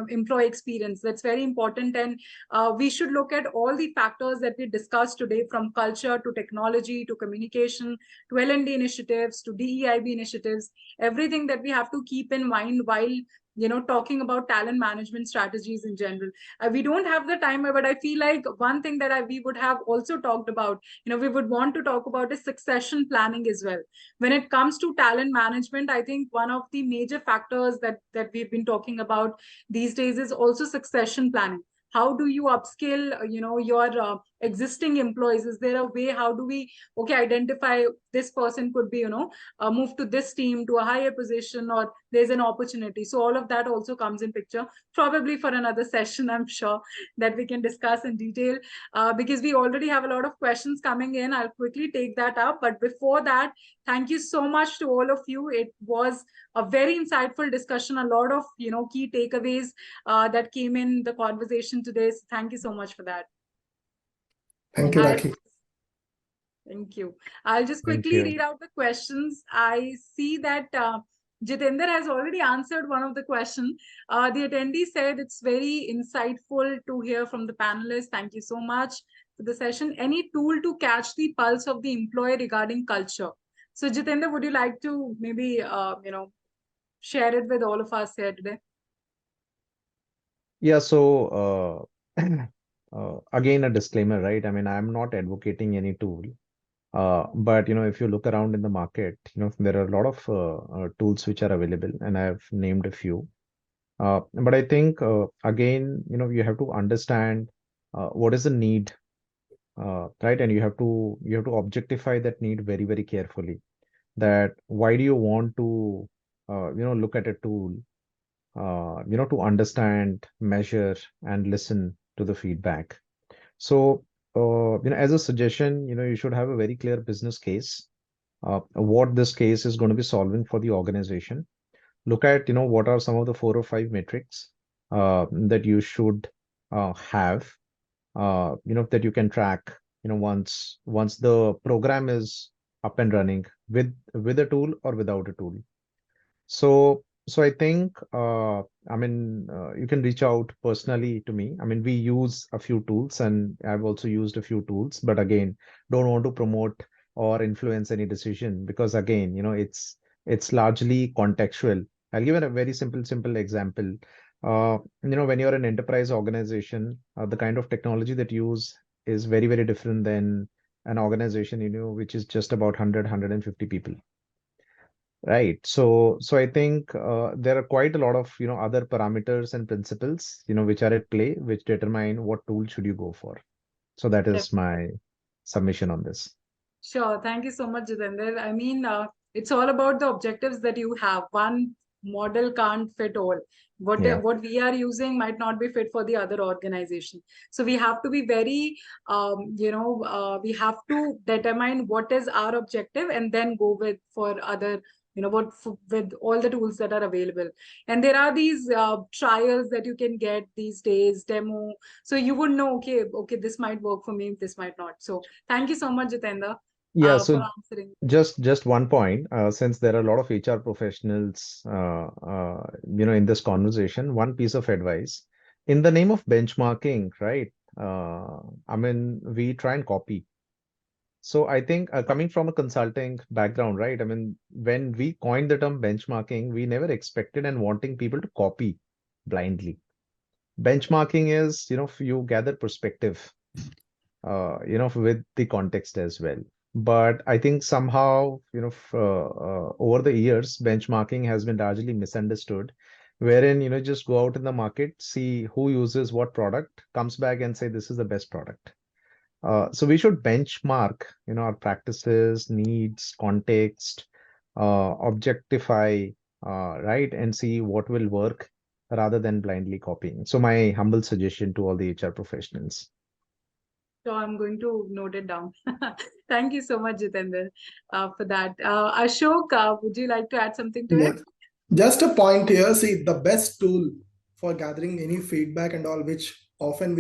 employee experience, that's very important. And we should look at all the factors that we discussed today, from culture to technology to communication to L&D initiatives to DEIB initiatives, everything that we have to keep in mind while talking about talent management strategies in general. We don't have the time, but I feel like one thing that we would have also talked about, we would want to talk about, is succession planning as well. When it comes to talent management, I think one of the major factors that we've been talking about these days is also succession planning. How do you upskill your existing employees? Is there a way? How do we identify this person could be move to this team to a higher position, or there's an opportunity? So all of that also comes in picture, probably for another session, I'm sure, that we can discuss in detail, because we already have a lot of questions coming in. I'll quickly take that up, but before that, thank you so much to all of you. It was a very insightful discussion, a lot of key takeaways that came in the conversation today. So thank you so much for that. Thank you, Rakhi. Thank you. I'll just quickly read out the questions. I see that Jitender has already answered one of the questions. The attendee said it's very insightful to hear from the panelists. Thank you so much for the session. Any tool to catch the pulse of the employee regarding culture? So Jitender, would you like to maybe share it with all of us here today? Yeah, so again, a disclaimer, right? I mean, I'm not advocating any tool, but if you look around in the market, there are a lot of tools which are available, and I've named a few. But I think again, you have to understand what is the need, right? And you have to objectify that need very, very carefully. That why do you want to look at a tool, to understand, measure, and listen to the feedback. So, as a suggestion, you should have a very clear business case, what this case is going to be solving for the organization. Look at, what are some of the 4 or 5 metrics that you should have, that you can track, once the program is up and running with a tool or without a tool. So I think, I mean, you can reach out personally to me. I mean, we use a few tools, and I've also used a few tools, but again, don't want to promote or influence any decision, because again, it's largely contextual. I'll give it a very simple example. When you're an enterprise organization, the kind of technology that you use is very, very different than an organization, which is just about 150 people. Right. So I think there are quite a lot of, other parameters and principles, which are at play, which determine what tool should you go for. So that is my submission on this. Sure. Thank you so much, Jitender. I mean, it's all about the objectives that you have. One model can't fit all. What we are using might not be fit for the other organization. So we have to be very, we have to determine what is our objective and then go with for other with all the tools that are available. And there are these trials that you can get these days, demo. So you would know, okay, this might work for me, this might not. So thank you so much, Jitender, Yeah, for so answering. just one point, since there are a lot of HR professionals, in this conversation, one piece of advice, in the name of benchmarking, right? We try and copy. So I think coming from a consulting background, right? When we coined the term benchmarking, we never expected and wanting people to copy blindly. Benchmarking is, you gather perspective, with the context as well. But I think somehow, over the years, benchmarking has been largely misunderstood, wherein, just go out in the market, see who uses what product, comes back and say, this is the best product. So we should benchmark, our practices, needs, context, objectify, right, and see what will work rather than blindly copying. So my humble suggestion to all the HR professionals. So I'm going to note it down. Thank you so much, Jitender, for that. Ashok, would you like to add something to it? Just a point here. See, the best tool for gathering any feedback and all, which often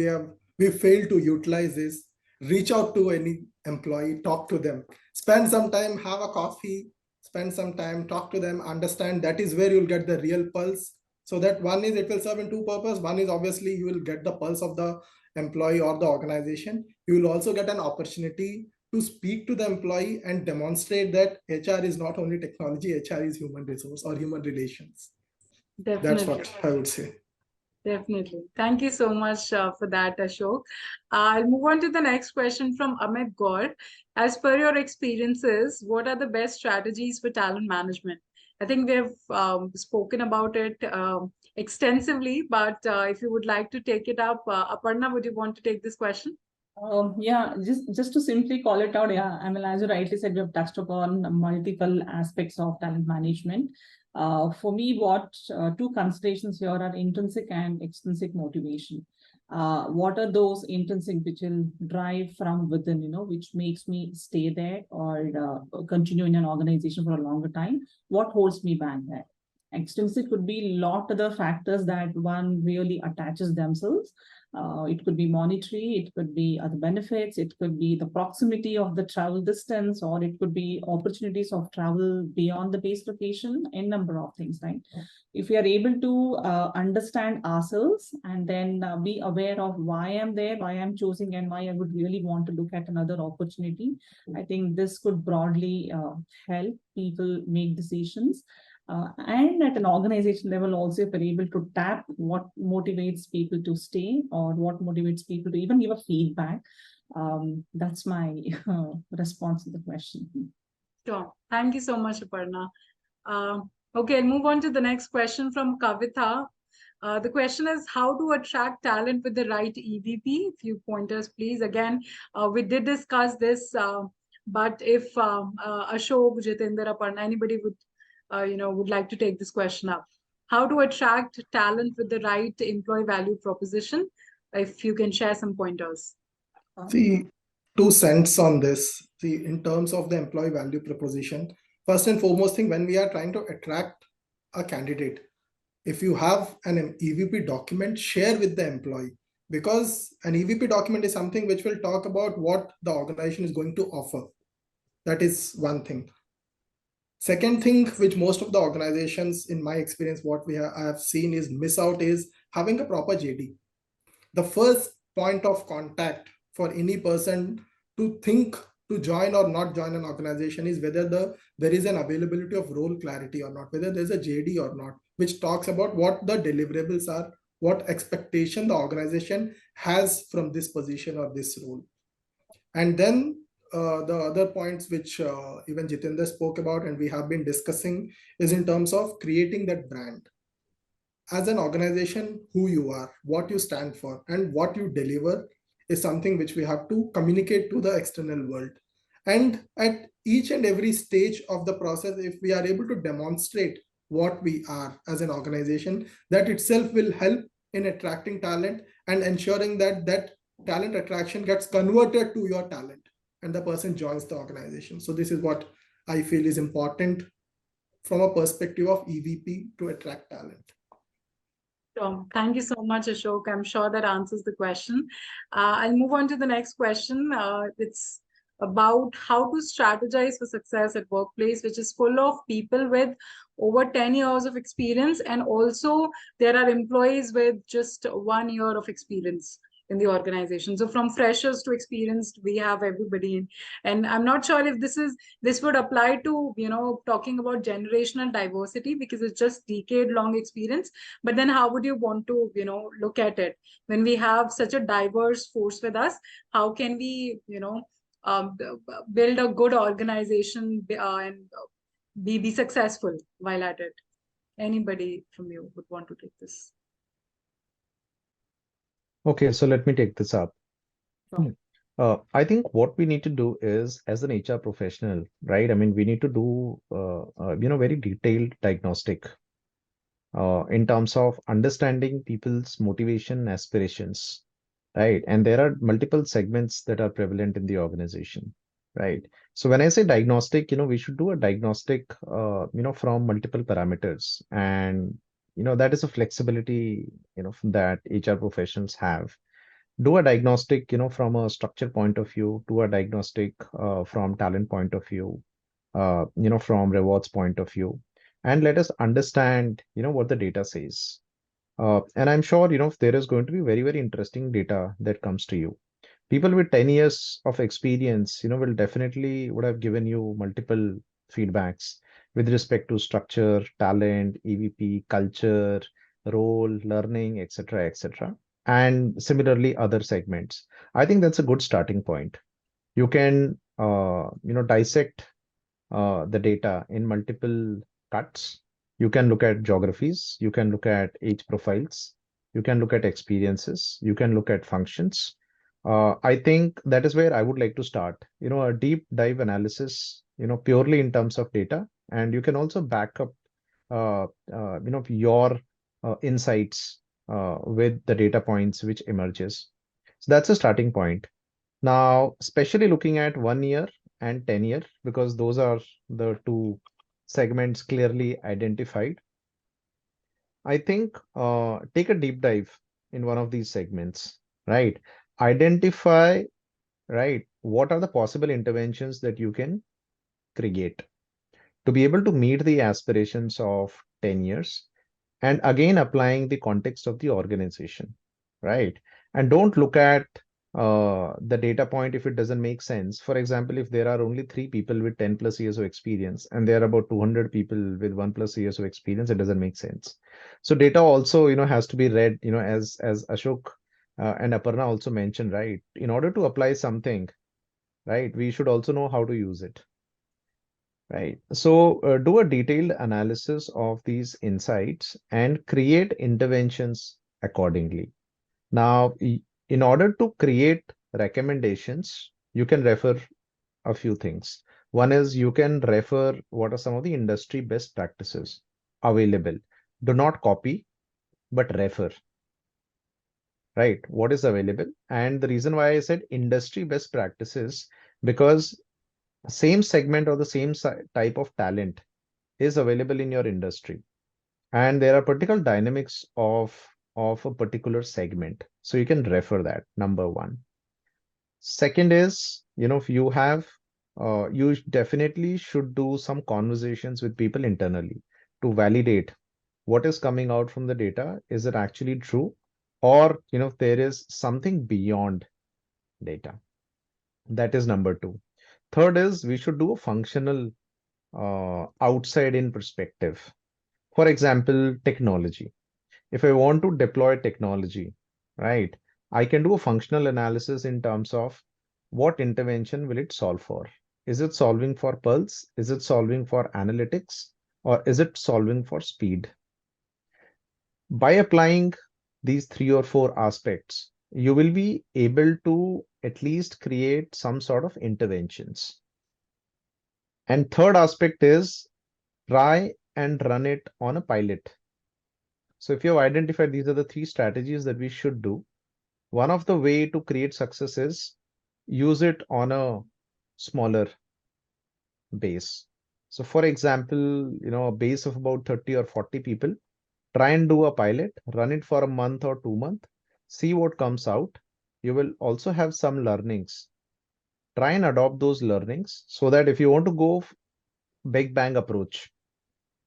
we fail to utilize, is reach out to any employee, talk to them, spend some time, have a coffee, spend some time, talk to them, understand. That is where you'll get the real pulse. So that one is, it will serve in two purposes. One is obviously you will get the pulse of the employee or the organization. You will also get an opportunity to speak to the employee and demonstrate that HR is not only technology, HR is human resource or human relations. Definitely. That's what I would say. Definitely. Thank you so much for that, Ashok. I'll move on to the next question from Amit Gaur. As per your experiences, what are the best strategies for talent management? I think we have spoken about it extensively, but if you would like to take it up, Aparna, would you want to take this question? Yeah, just to simply call it out, yeah, as you rightly said, we have touched upon multiple aspects of talent management. For me, what two considerations here are intrinsic and extrinsic motivation. What are those intrinsic which will drive from within, which makes me stay there or continue in an organization for a longer time? What holds me back there? Extrinsic could be a lot of the factors that one really attaches themselves. It could be monetary, it could be other benefits, it could be the proximity of the travel distance, or it could be opportunities of travel beyond the base location, a number of things, right? If we are able to understand ourselves and then be aware of why I'm there, why I'm choosing, and why I would really want to look at another opportunity, I think this could broadly help people make decisions. And at an organization level also, if we're able to tap what motivates people to stay or what motivates people to even give a feedback, that's my response to the question. Sure. Thank you so much, Aparna. Okay, I'll move on to the next question from Kavitha. The question is how to attract talent with the right EVP? A few pointers, please. Again, we did discuss this, but if Ashok, Jitender, Aparna, anybody would like to take this question up. How to attract talent with the right employee value proposition? If you can share some pointers. See, 2 cents on this. See, in terms of the employee value proposition, first and foremost thing, when we are trying to attract a candidate, if you have an EVP document, share with the employee, because an EVP document is something which will talk about what the organization is going to offer. That is one thing. Second thing, which most of the organizations, in my experience, what I have seen is miss out, is having a proper JD. The first point of contact for any person to think to join or not join an organization is whether there is an availability of role clarity or not, whether there's a JD or not, which talks about what the deliverables are, what expectation the organization has from this position or this role. And then the other points which even Jitender spoke about and we have been discussing is in terms of creating that brand. As an organization, who you are, what you stand for, and what you deliver is something which we have to communicate to the external world. And at each and every stage of the process, if we are able to demonstrate what we are as an organization, that itself will help in attracting talent and ensuring that that talent attraction gets converted to your talent and the person joins the organization. So this is what I feel is important from a perspective of EVP to attract talent. Thank you so much, Ashok. I'm sure that answers the question. I'll move on to the next question. It's about how to strategize for success at workplace, which is full of people with over 10 years of experience. And also there are employees with just 1 year of experience in the organization. So from freshers to experienced, we have everybody in. And I'm not sure if this would apply to, talking about generational diversity, because it's just decade-long experience. But then how would you want to, look at it? When we have such a diverse force with us, how can we, build a good organization and be successful while at it? Anybody from you would want to take this? Okay, so let me take this up. Sure. I think what we need to do is, as an HR professional, right? I mean, we need to do, very detailed diagnostic in terms of understanding people's motivation, aspirations, right? And there are multiple segments that are prevalent in the organization, right? So when I say diagnostic, we should do a diagnostic, from multiple parameters. And, that is a flexibility, that HR professionals have. Do a diagnostic, from a structure point of view, do a diagnostic from talent point of view, from rewards point of view, and let us understand, what the data says. And I'm sure, there is going to be very, very interesting data that comes to you. People with 10 years of experience, will definitely would have given you multiple feedbacks with respect to structure, talent, EVP, culture, role, learning, etc., etc. And similarly, other segments. I think that's a good starting point. You can, dissect the data in multiple cuts. You can look at geographies, you can look at age profiles, you can look at experiences, you can look at functions. I think that is where I would like to start, a deep dive analysis, purely in terms of data. And you can also back up, your insights with the data points which emerges. So that's a starting point. Now, especially looking at 1 year and 10 year, because those are the two segments clearly identified. I think take a deep dive in one of these segments, right? Identify, right, what are the possible interventions that you can create to be able to meet the aspirations of 10 years, and again applying the context of the organization, right? And don't look at the data point if it doesn't make sense. For example, if there are only 3 people with 10 plus years of experience and there are about 200 people with 1 plus years of experience, it doesn't make sense. So data also, has to be read, as Ashok and Aparna also mentioned, right? In order to apply something, right, we should also know how to use it. Right. So do a detailed analysis of these insights and create interventions accordingly. Now, in order to create recommendations, you can refer a few things. One is you can refer what are some of the industry best practices available. Do not copy, but refer. Right. What is available? And the reason why I said industry best practices, because same segment or the same type of talent is available in your industry, and there are particular dynamics of a particular segment, so you can refer that, number one. Second is, if you have you definitely should do some conversations with people internally to validate what is coming out from the data. Is it actually true, or there is something beyond data? That is number two. Third is we should do a functional outside in perspective. For example, technology. If I want to deploy technology, right, I can do a functional analysis in terms of what intervention will it solve for? Is it solving for pulse? Is it solving for analytics? Or is it solving for speed? By applying these 3 or 4 aspects, you will be able to at least create some sort of interventions. And third aspect is try and run it on a pilot. So if you have identified these are the 3 strategies that we should do, one of the way to create success is use it on a smaller base. So for example, a base of about 30 or 40 people, try and do a pilot, run it for a month or 2 months, see what comes out. You will also have some learnings. Try and adopt those learnings so that if you want to go big bang approach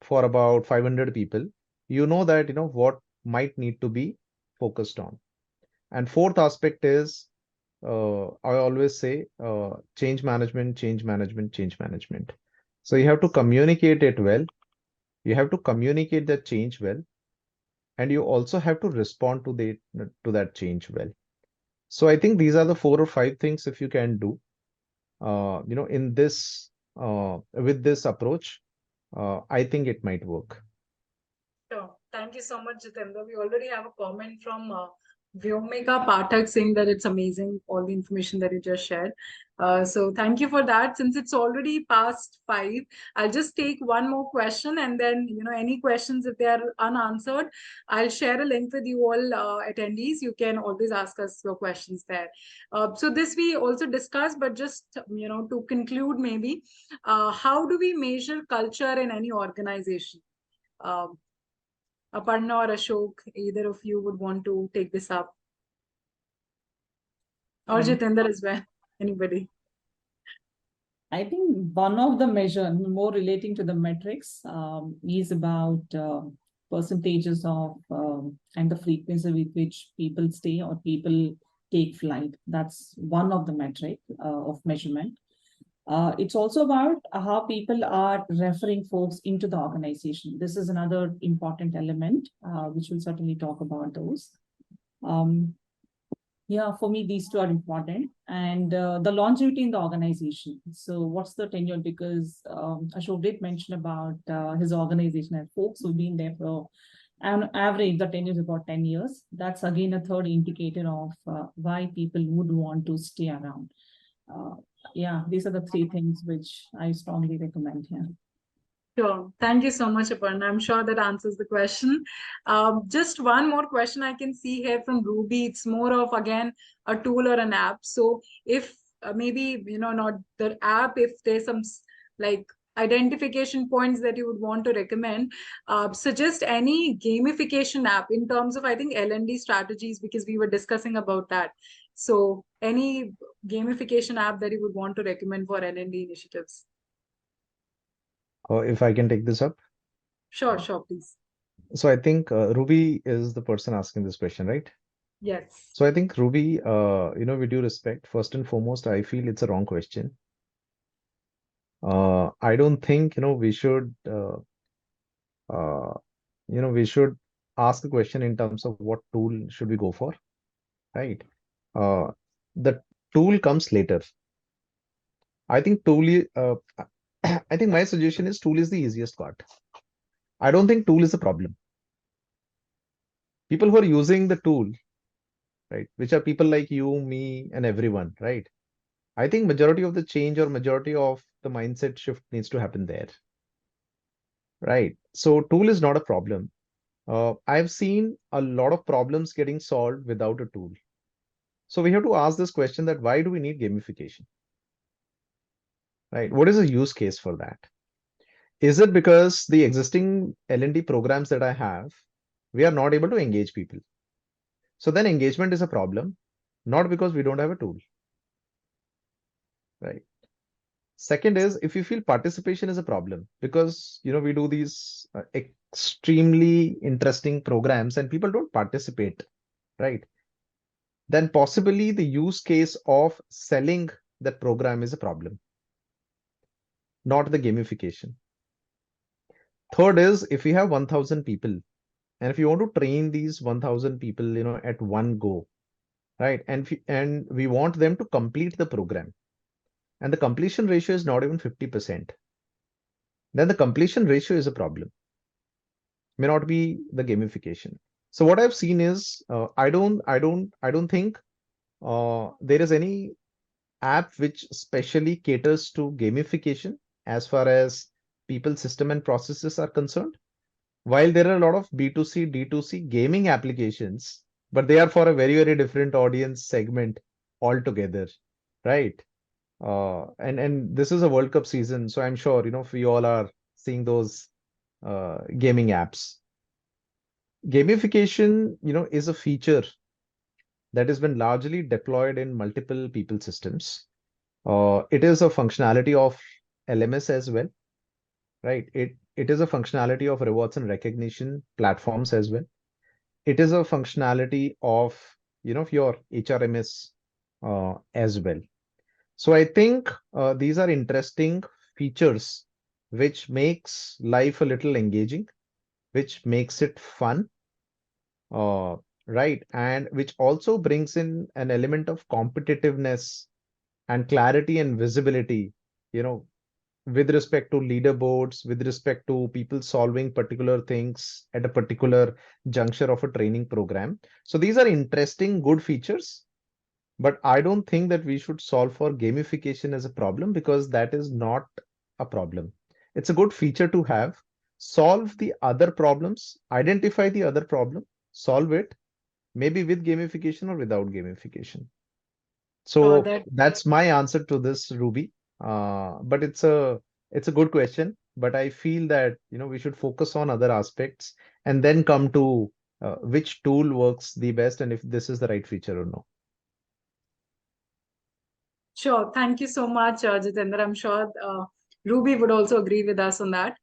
for about 500 people, you know that, what might need to be focused on. And fourth aspect is, I always say, change management, change management, change management. So you have to communicate it well. You have to communicate that change well, and you also have to respond to that change well. So I think these are the 4 or 5 things if you can do, in this with this approach, I think it might work. Sure. Thank you so much, Jitender. We already have a comment from Vyomika Pathak saying that it's amazing, all the information that you just shared. So thank you for that. Since it's already past 5, I'll just take one more question, and then, any questions, if they are unanswered, I'll share a link with you all attendees. You can always ask us your questions there. So this we also discussed, but just, to conclude maybe, how do we measure culture in any organization? Aparna or Ashok, either of you would want to take this up? Or Jitender as well, anybody? I think one of the measure, more relating to the metrics, is about percentages of and the frequency with which people stay or people take flight. That's one of the metric of measurement. It's also about how people are referring folks into the organization. This is another important element, which we'll certainly talk about those. Yeah, for me, these two are important. And the longevity in the organization. So what's the tenure? Because Ashok did mention about his organization and folks who've been there for, on average, the tenure is about 10 years. That's again a third indicator of why people would want to stay around. Yeah, these are the 3 things which I strongly recommend here. Sure. Thank you so much, Aparna. I'm sure that answers the question. Just one more question I can see here from Ruby. It's more of, again, a tool or an app. So if maybe, not the app, if there's some like identification points that you would want to recommend, suggest any gamification app in terms of, I think, L&D strategies, because we were discussing about that. So any gamification app that you would want to recommend for L&D initiatives? If I can take this up. Sure, please. So I think Ruby is the person asking this question, right? Yes. So I think Ruby, with due respect, first and foremost, I feel it's a wrong question. I don't think, we should, we should ask a question in terms of what tool should we go for, right? The tool comes later. I think I think my suggestion is tool is the easiest part. I don't think tool is a problem. People who are using the tool, right, which are people like you, me, and everyone, right? I think majority of the change or majority of the mindset shift needs to happen there, right? So tool is not a problem. I've seen a lot of problems getting solved without a tool. So we have to ask this question that why do we need gamification, right? What is the use case for that? Is it because the existing L&D programs that I have, we are not able to engage people? So then engagement is a problem, not because we don't have a tool, right? Second is, if you feel participation is a problem, because, we do these extremely interesting programs and people don't participate, right? Then possibly the use case of selling that program is a problem, not the gamification. Third is, if you have 1,000 people, and if you want to train these 1,000 people, at one go, right? And we want them to complete the program, and the completion ratio is not even 50%, then the completion ratio is a problem. May not be the gamification. So what I've seen is, I don't think there is any app which specially caters to gamification as far as people, system, and processes are concerned. While there are a lot of B2C, D2C gaming applications, but they are for a very, very different audience segment altogether, right? And this is a World Cup season, so I'm sure, we all are seeing those gaming apps. Gamification, is a feature that has been largely deployed in multiple people systems. It is a functionality of LMS as well, right? It is a functionality of rewards and recognition platforms as well. It is a functionality of, your HRMS as well. So I think these are interesting features which makes life a little engaging, which makes it fun, right? And which also brings in an element of competitiveness and clarity and visibility, with respect to leaderboards, with respect to people solving particular things at a particular juncture of a training program. So these are interesting, good features, but I don't think that we should solve for gamification as a problem, because that is not a problem. It's a good feature to have. Solve the other problems, identify the other problem, solve it, maybe with gamification or without gamification. So that that's my answer to this, Ruby. But it's a good question. But I feel that we should focus on other aspects and then come to which tool works the best and if this is the right feature or no. Sure. Thank you so much, Jitender. I'm sure Ruby would also agree with us on that.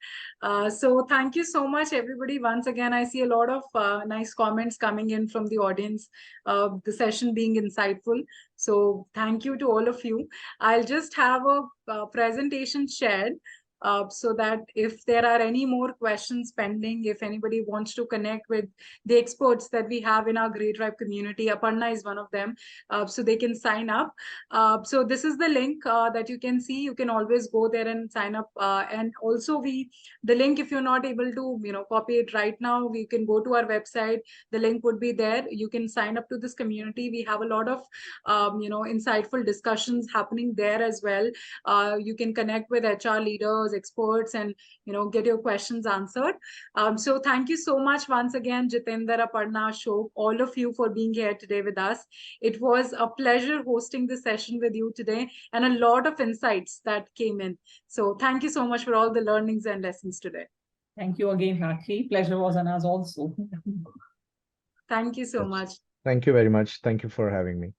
So thank you so much, everybody. Once again, I see a lot of nice comments coming in from the audience, the session being insightful. So thank you to all of you. I'll just have a presentation shared. So that if there are any more questions pending, if anybody wants to connect with the experts that we have in our greytHR community, Aparna is one of them, so they can sign up. So this is the link that you can see. You can always go there and sign up. And also the link, if you're not able to, copy it right now, we can go to our website. The link would be there. You can sign up to this community. We have a lot of, insightful discussions happening there as well. You can connect with HR leaders, experts, and, get your questions answered. So thank you so much once again, Jitender, Aparna, Ashok, all of you for being here today with us. It was a pleasure hosting this session with you today and a lot of insights that came in. So thank you so much for all the learnings and lessons today. Thank you again, Rakhi. Pleasure was on us also. Thank you so Yes. much. Thank you very much. Thank you for having me.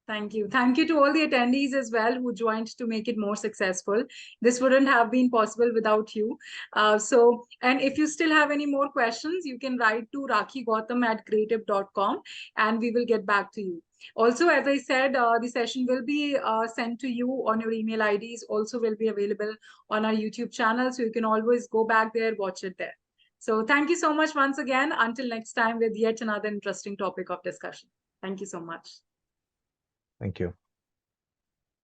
Thank you. Thank you to all the attendees as well who joined to make it more successful. This wouldn't have been possible without you. And if you still have any more questions, you can write to rakhigotham@greytip.com and we will get back to you. Also, as I said, the session will be sent to you on your email IDs, also will be available on our YouTube channel. So you can always go back there, watch it there. So thank you so much once again. Until next time with yet another interesting topic of discussion. Thank you so much. Thank you.